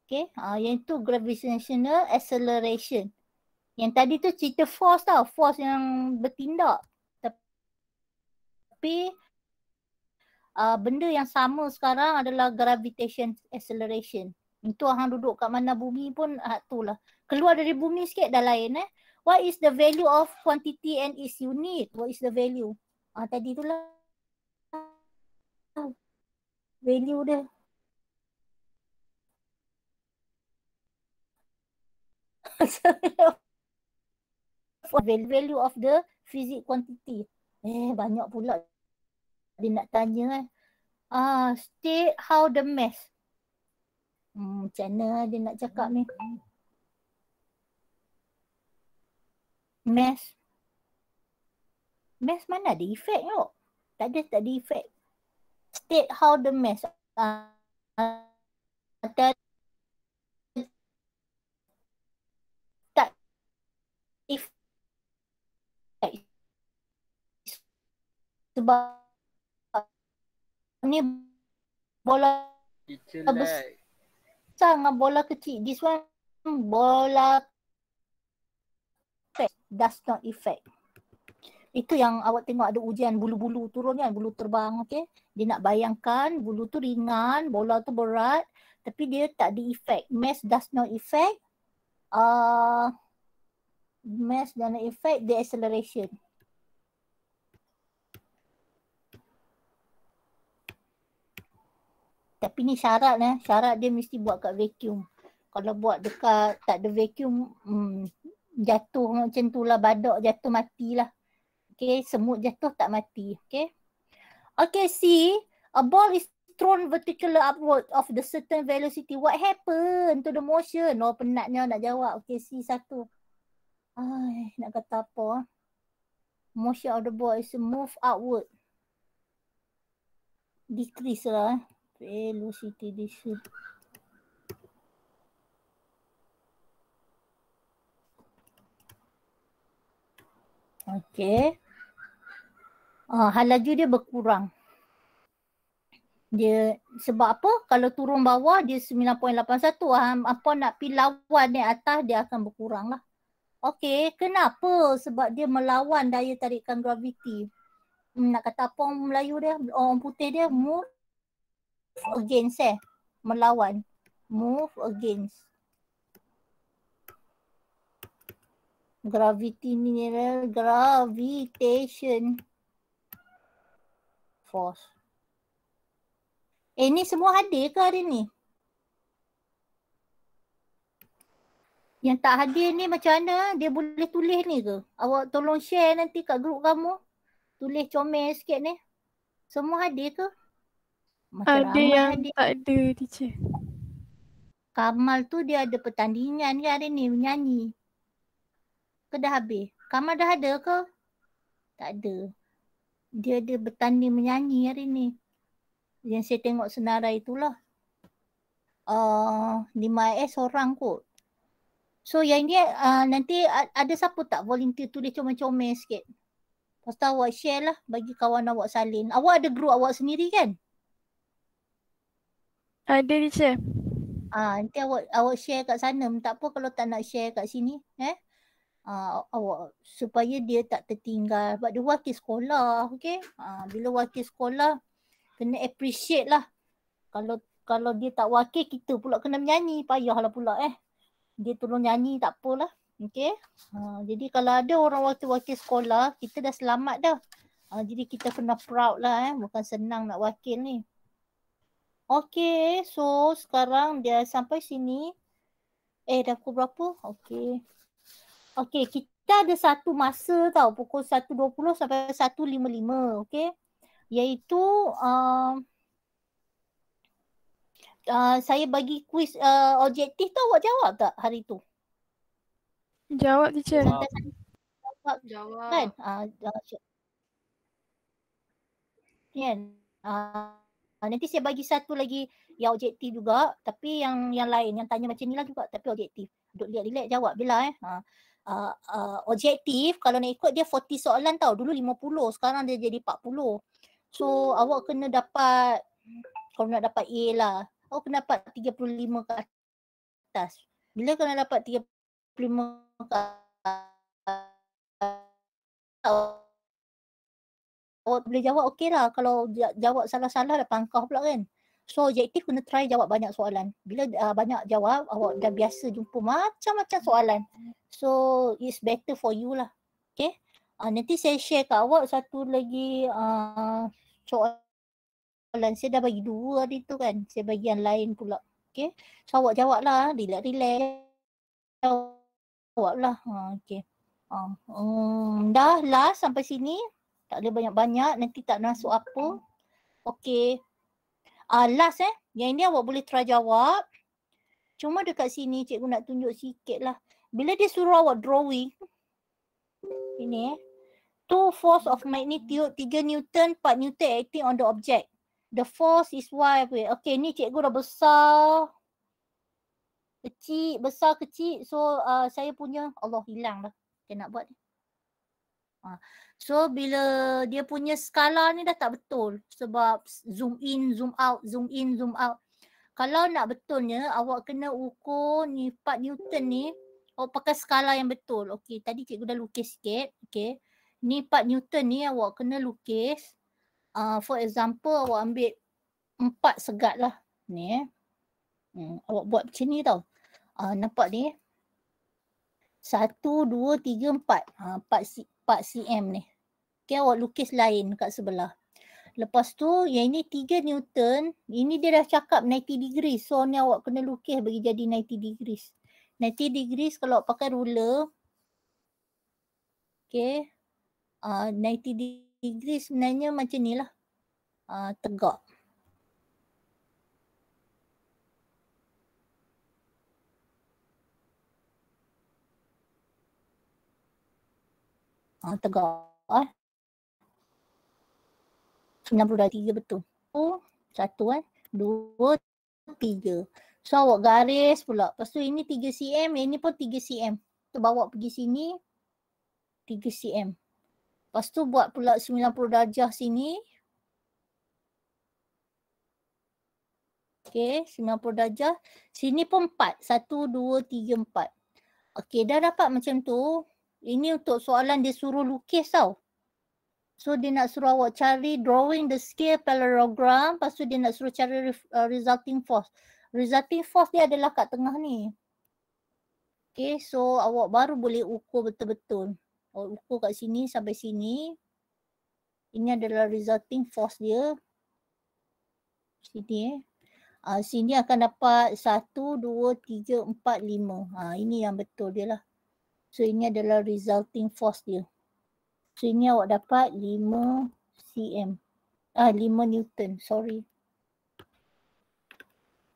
S1: Okay. Yang tu gravitational acceleration. Yang tadi tu cerita force tau. Force yang bertindak. Tapi benda yang sama sekarang adalah gravitation acceleration. Itu hang duduk kat mana bumi pun tu lah. Keluar dari bumi sikit dah lain What is the value of quantity and its unit? What is the value? Tadi tu lah. Value dia. Value of the physics quantity. Banyak pula dia nak tanya state how the mass. Macam mana dia nak cakap ni? Math mana ada effect tau. Tak ada effect. State how the math tak effect. Sebab ni bola besar dengan bola kecil. This one bola does not effect. Itu yang awak tengok ada ujian bulu-bulu turun kan, bulu terbang, okey. Dia nak bayangkan bulu tu ringan, bola tu berat, tapi dia tak ada effect. Mass does not effect. Mass does not effect the acceleration. Tapi ni syarat syarat dia mesti buat kat vacuum. Kalau buat dekat tak ada vacuum, jatuh macam tu lah, badak jatuh matilah. Okay, semut jatuh tak mati. Okay. Okay, see, a ball is thrown vertically upward of the certain velocity. What happened to the motion? Oh, penatnya nak jawab. Okay, see satu. Nak kata apa? Motion of the ball is move outward. Decrease lah. Velocity decrease. Okay. Laju dia berkurang. Dia sebab apa? Kalau turun bawah dia 9.81. Apa nak pergi lawan ni atas dia akan berkurang lah. Okay. Kenapa? Sebab dia melawan daya tarikan graviti. Nak kata apa orang Melayu dia? Orang putih dia move against melawan. Move against. Gravity mineral, gravitation force. Ni semua hadir ke hari ni? Yang tak hadir ni macam mana? Dia boleh tulis ni ke? Awak tolong share nanti kat grup kamu. Tulis comel sikit ni. Semua hadir ke?
S10: Macam ada yang hadir. Tak ada, teacher.
S1: Kamal tu dia ada pertandingan ke hari ni menyanyi? Ke dah habis? Kamal dah ada ke? Tak ada. Dia ada bertanding menyanyi hari ni. Yang saya tengok senarai itulah. 5S orang kot. So yang ni nanti ada siapa tak volunteer tulis comel-comel sikit? Lepas tu awak share lah bagi kawan awak salin. Awak ada group awak sendiri kan?
S10: Ada, teacher.
S1: Nanti awak share kat sana. Tak apa kalau tak nak share kat sini. Awak supaya dia tak tertinggal. Sebab dia wakil sekolah. Okay? Bila wakil sekolah kena appreciate lah. Kalau dia tak wakil, kita pula kena menyanyi. Payahlah pula Dia tolong nyanyi tak apalah. Okay? Jadi kalau ada orang wakil-wakil sekolah, kita dah selamat dah. Jadi kita kena proud lah. Bukan senang nak wakil ni. Okay, so sekarang dia sampai sini. Dah pukul berapa? Okay. Okay, kita ada satu masa tau. Pukul 1.20 sampai 1.55. Okay. Iaitu saya bagi kuis objektif tu, awak jawab tak hari tu?
S10: Jawab, teacher.
S4: Jawab.
S1: Kan? Nanti saya bagi satu lagi yang objektif juga, tapi yang lain yang tanya macam ni lah juga, tapi objektif. Duduk relax jawab bila objektif kalau nak ikut dia 40 soalan tau. Dulu 50, sekarang dia jadi 40. So awak kena dapat, kalau nak dapat A lah, awak kena dapat 35 ke atas. Bila kena dapat 35 ke atas, awak boleh jawab okey lah. Kalau jawab salah-salah dah pangkah pula kan. So objektif kena try jawab banyak soalan. Bila banyak jawab, awak dah biasa jumpa macam-macam soalan. So it's better for you lah. Okay. Nanti saya share kat awak satu lagi soalan. Saya dah bagi 2 hari tu kan. Saya bagi yang lain pula. Okay. So awak jawab lah. Relax. Jawab lah. Okay. Dah lah sampai sini. Tak boleh banyak-banyak, nanti tak masuk apa. Okay. Last yang ini awak boleh try jawab. Cuma dekat sini cikgu nak tunjuk sikit lah. Bila dia suruh awak drawing, Ini 2 force of magnitude 3 Newton, 4 Newton acting on the object. The force is y. Okay, ni cikgu dah besar. Kecil, besar, kecil. So, saya punya, Allah hilang dah. Saya nak buat ni. So, bila dia punya skala ni dah tak betul. Sebab zoom in, zoom out, zoom in, zoom out. Kalau nak betulnya, awak kena ukur ni 4 Newton ni. Awak pakai skala yang betul. Okay, tadi cikgu dah lukis sikit. Okay. Ni 4 Newton ni awak kena lukis. For example, awak ambil 4 segat lah. Ni awak buat macam ni tau. Nampak ni? 1, 2, 3, 4. 4 cm ni. Okay, awak lukis lain kat sebelah. Lepas tu, yang ini 3 Newton. Ini dia dah cakap 90 degrees. So, ni awak kena lukis bagi jadi 90 degrees. 90 degrees kalau awak pakai ruler. Okay. 90 degrees sebenarnya macam ni lah. Tegak. Tegak. 93 betul. 1, 2, 3. So awak garis pula. Lepas tu ini 3 cm, ini pun 3 cm. Tu bawa pergi sini 3 cm. Lepas tu buat pula 90 darjah sini. Okay, 90 darjah. Sini pun 4. 1, 2, 3, 4. Okay, dah dapat macam tu. Ini untuk soalan dia suruh lukis tau. So dia nak suruh awak cari drawing the scale parallelogram. Lepas tu dia nak suruh cari resulting force. Resulting force dia adalah kat tengah ni. Okay, so awak baru boleh ukur betul-betul. Awak ukur kat sini sampai sini. Ini adalah resulting force dia. Sini sini akan dapat 1, 2, 3, 4, 5. Ini yang betul dia lah. So ini adalah resulting force dia. So ini awak dapat 5 cm. 5 Newton, sorry.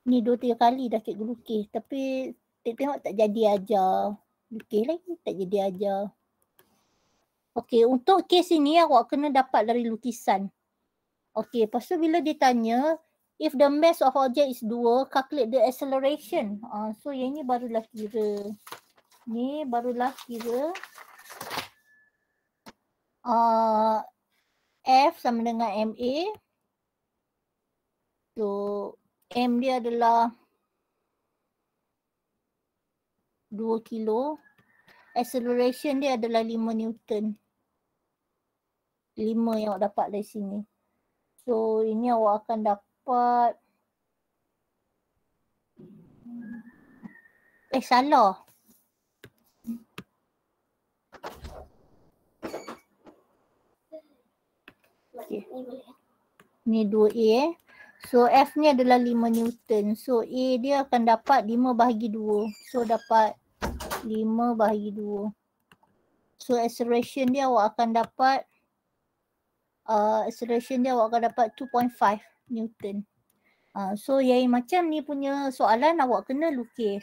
S1: Ni 2-3 kali dah cikgu lukis. Tapi tengok tak jadi ajar. Lukis lagi tak jadi ajar. Okey, untuk kes ini awak kena dapat dari lukisan. Okey, lepas tu bila dia tanya, if the mass of object is 2, calculate the acceleration. So yang ni barulah kira. Ni barulah kira. F sama dengan MA. So M dia adalah 2 kilo. Acceleration dia adalah 5 Newton. 5 yang awak dapat dari sini. So ini awak akan dapat. Salah. Okay. Ni 2A. So F ni adalah 5 Newton. So A dia akan dapat 5 bahagi 2. So dapat 5 bahagi 2. So acceleration dia awak akan dapat 2.5 Newton. So yang macam ni punya soalan awak kena lukis.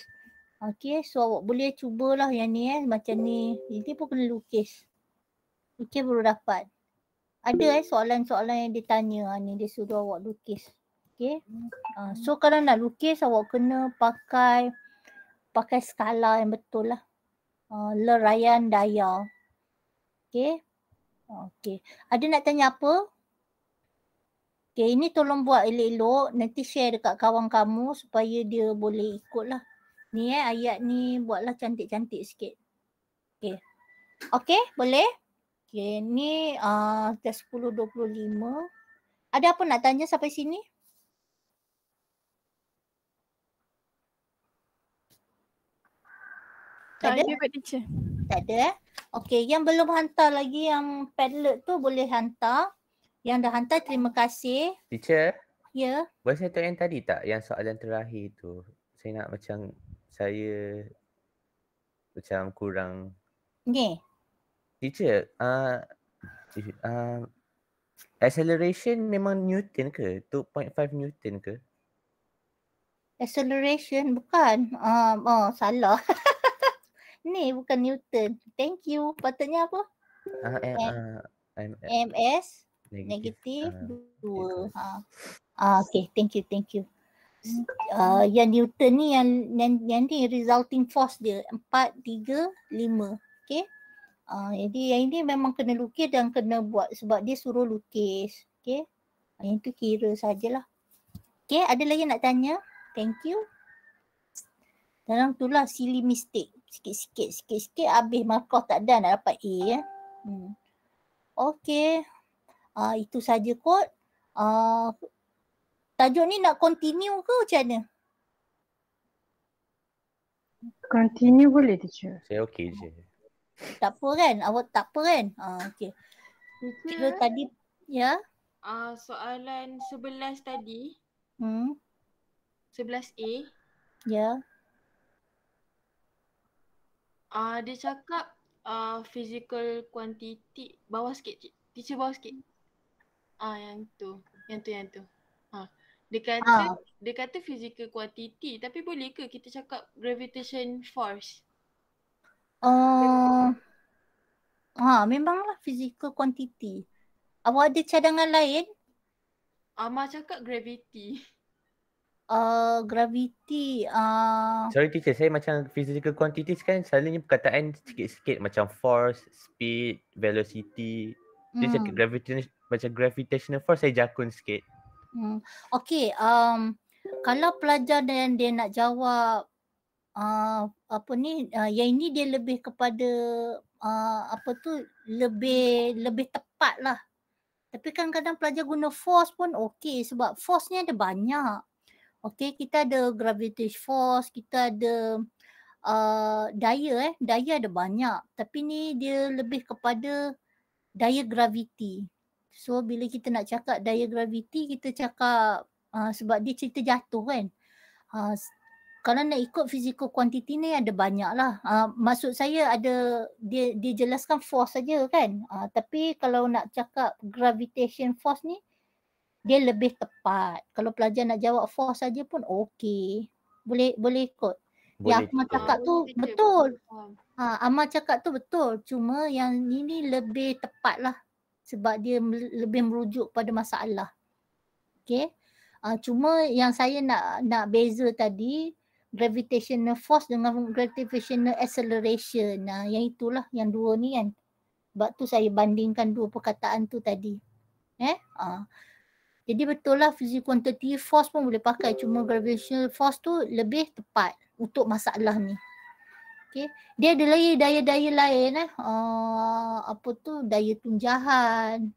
S1: Okay, so awak boleh cubalah yang ni macam ni. Ini pun kena lukis. Lukis baru dapat. Ada soalan-soalan yang dia tanya ni dia suruh awak lukis. Okay. So kalau nak lukis awak kena pakai skala yang betul lah. Leraian daya. Okay. Okay. Ada nak tanya apa? Okay, ini tolong buat elok-elok. Nanti share dekat kawan kamu supaya dia boleh ikut lah. Ni ayat ni buatlah cantik-cantik sikit. Okay. Okay, boleh? Okay, ni dah 10.25. Ada apa nak tanya sampai sini?
S10: Tak ada Pak Teacher.
S1: Tak ada Okay, yang belum hantar lagi yang Padlet tu boleh hantar. Yang dah hantar terima kasih.
S9: Teacher,
S1: Ya.
S9: boleh saya tahu yang tadi tak? Yang soalan terakhir tu. Saya nak macam saya macam kurang.
S1: Ni.
S9: Teacher, acceleration memang Newton ke? 2.5 Newton ke?
S1: Acceleration bukan. Salah. Ni bukan Newton. Thank you. Patutnya apa? MS negatif 2. Okay, thank you. Yang Newton ni yang ni resulting force dia 4, 3, 5. Okay. Jadi yang ini memang kena lukis dan kena buat sebab dia suruh lukis. Okay. Yang tu kira sajalah. Okay, ada lagi nak tanya? Thank you. Dalam tu lah silly mistake. Sikit-sikit habis markah tak ada nak dapat A ya. Okay. Itu saja kot. Tajuk ni nak continue ke macam mana?
S3: Continue boleh teacher.
S9: Saya okey je.
S1: Tak apa kan? Awak tak apa kan? Okay. Kira tadi ya.
S4: Soalan 11 tadi. 11A.
S1: Ya.
S4: Dia cakap physical quantity. Bawah sikit. Teacher bawah sikit. Yang tu. Dia kata physical quantity. Tapi boleh ke kita cakap gravitation force?
S1: Memanglah physical quantity. Awak ada cadangan lain?
S4: Amar cakap gravity.
S1: Gravity.
S9: Sorry teacher, saya macam physical quantities kan selalunya perkataan sikit-sikit macam force, speed, velocity. Dia cakap gravitational force saya jakun sikit.
S1: Okay, kalau pelajar dan dia nak jawab yang ini dia lebih kepada lebih tepat lah. Tapi kan kadang pelajar guna force pun okey sebab force ni ada banyak. Okay, kita ada gravitational force, kita ada daya daya ada banyak. Tapi ni dia lebih kepada daya graviti. So bila kita nak cakap daya graviti, kita cakap sebab dia cerita jatuh kan. Kalau nak ikut physical quantity ni ada banyak lah. Maksud saya ada dia jelaskan force saja kan. Tapi kalau nak cakap gravitation force ni dia lebih tepat. Kalau pelajar nak jawab force saja pun okey. Boleh ikut. Yang Amar cakap tu betul. Amar cakap tu betul. Cuma yang ini lebih tepat lah. Sebab dia lebih merujuk pada masalah. Okay. Cuma yang saya nak beza tadi, gravitational force dengan gravitational acceleration. Yang itulah yang dua ni kan. Sebab tu saya bandingkan dua perkataan tu tadi. Jadi betul lah physical quantity force pun boleh pakai. Cuma gravitational force tu lebih tepat untuk masalah ni. Okay. Dia ada lagi daya-daya lain daya tunjahan,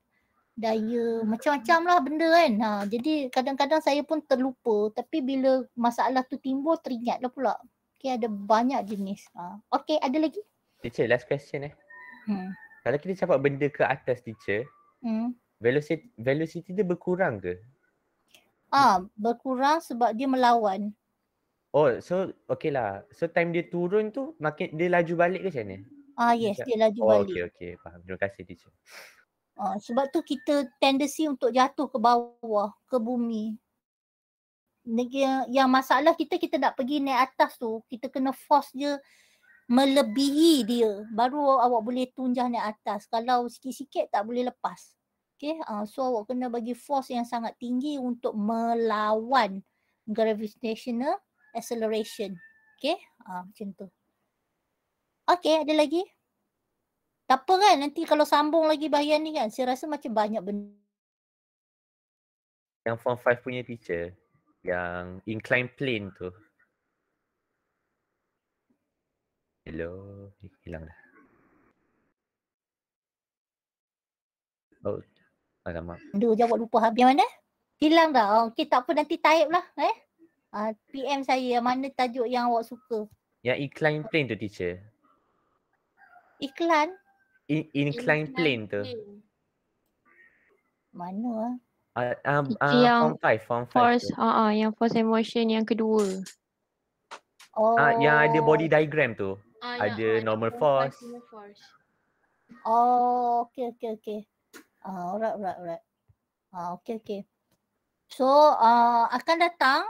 S1: daya macam-macam lah benda kan. Jadi kadang-kadang saya pun terlupa. Tapi bila masalah tu timbul teringat lah pula. Okay, ada banyak jenis. Okay, ada lagi?
S9: Teacher, last question Kalau kita campak benda ke atas teacher, velocity dia berkurang ke?
S1: Berkurang sebab dia melawan.
S9: Oh, so okay lah. So time dia turun tu makin dia laju balik ke macam mana?
S1: Yes, dia laju balik.
S9: Okay. Faham. Terima kasih teacher.
S1: Sebab tu kita tendensi untuk jatuh ke bawah, ke bumi. Yang masalah kita nak pergi naik atas tu, kita kena force dia melebihi dia. Baru awak boleh tunjah naik atas. Kalau sikit-sikit tak boleh lepas. Okay, so awak kena bagi force yang sangat tinggi untuk melawan gravitational acceleration. Okay, macam tu. Okay, ada lagi? Tak apa kan, nanti kalau sambung lagi bahagian ni kan, saya rasa macam banyak benda.
S9: Yang form 5 punya teacher, yang inclined plane tu. Hello, hilang dah. Oh, alamak.
S1: Aduh, jawab lupa habis mana? Hilang dah. Okay, tak apa, nanti type lah. PM saya, mana tajuk yang awak suka.
S9: Yang inclined plane tu teacher.
S1: Iklan?
S9: Inclined plane tu.
S1: Mana
S10: yang
S9: form 5
S10: force, yang force and motion yang kedua.
S9: Yang ada body diagram tu. Ada normal force.
S1: Okay. Alright. Okay. So, akan datang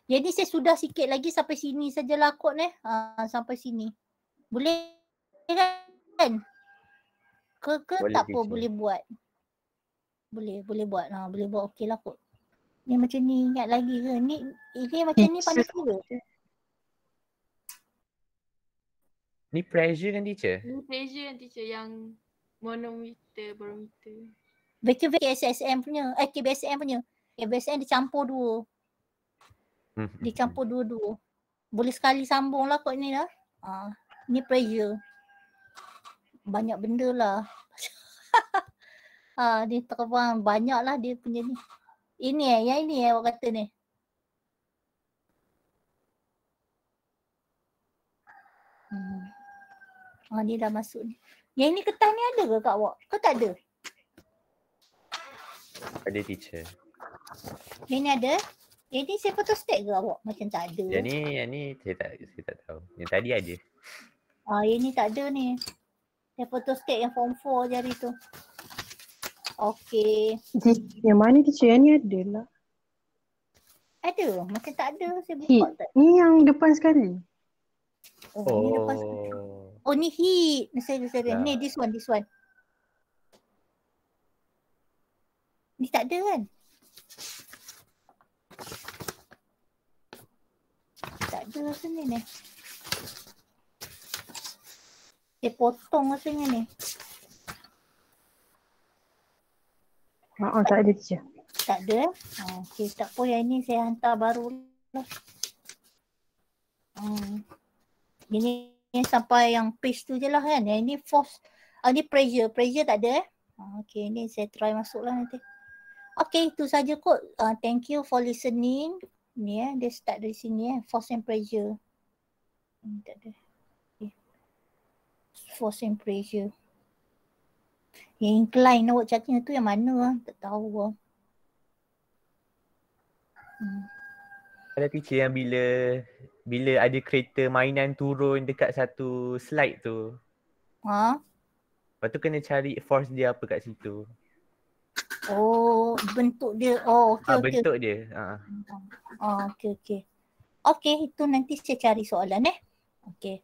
S1: Jadi saya sudah sikit lagi sampai sini sajalah kot ni. Sampai sini. Boleh kan? Ke
S9: Boleh,
S1: tak apa
S9: teacher.
S1: boleh buat. Boleh buat. Boleh buat okey lah kot. Ni macam ni ingat lagi ke? Ni macam ni panas ke?
S9: Ni pressure kan teacher?
S4: Ni pressure kan teacher yang manometer, barometer.
S1: Vacuum KBSM punya. KBSM punya. KBSM dia campur dua. Dia campur dua-dua. Boleh sekali sambung lah kot ni lah. Ni pressure. Banyak benda lah. Dia terbang banyak lah dia punya ni. Yang ini awak kata ni. Dia dah masuk ni. Yang ini kertas ni ada ke kat awak? Ke tak ada?
S9: Ada teacher.
S1: Yang ni ada? Yang ni saya photostat ke awak? Macam tak ada.
S9: Yang ni saya tak tahu. Yang tadi ada.
S1: Yang ni tak ada ni. Saya photostat yang form 4 je hari tu. Okey.
S3: Yang mana teacher? Yang ni ada lah.
S1: Ada? Macam tak ada. Saya buka tak?
S3: Ni yang depan sekali.
S1: Ni depan sekali. Ni heat. Sorry. Ni this one. Ni tak ada kan? Tak ada rasanya ni. Dia potong rasanya ni.
S3: Tak ada teacher.
S1: Tak ada? Okey, tak apa yang ni saya hantar baru lah. Ini sampai yang page tu je lah kan. Yang ni force. Ni pressure. Pressure tak ada Okey, ni saya try masuk lah nanti. Okey, itu saja kot. Thank you for listening. Ni dia start dari sini force and pressure. Tak ada. Okay. Force and pressure. Yang incline awak cakap tu yang mana lah? Tak tahu lah.
S9: Ada teacher yang bila ada kereta mainan turun dekat satu slide tu. Lepas tu kena cari force dia apa kat situ.
S1: Bentuk dia. Okey.
S9: Bentuk dia.
S1: Okey. Okey, itu nanti saya cari soalan Okey.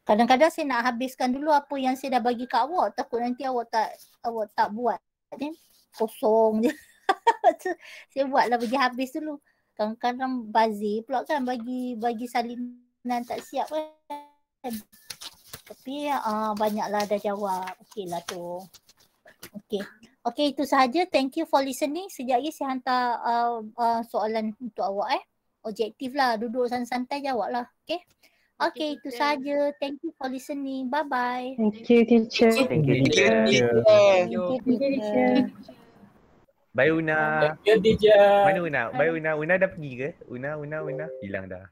S1: Kadang-kadang saya nak habiskan dulu apa yang saya dah bagi kat awak. Takut nanti awak tak buat. Kosong je. Saya buatlah bagi habis dulu. Kadang-kadang bazir pula kan bagi salinan tak siap kan. Tapi banyaklah dah jawab. Okey lah tu. Okey, itu sahaja. Thank you for listening. Sekejap lagi saya hantar soalan untuk awak Objektif lah. Duduk santai-santai jawab lah. Okay, itu sahaja. Thank you for listening. Bye-bye.
S3: Thank you, teacher.
S9: Thank you, teacher. Bye Una.
S11: Thank you, teacher.
S9: Mana Una? Bye Una. Una dah pergi ke? Una hilang dah.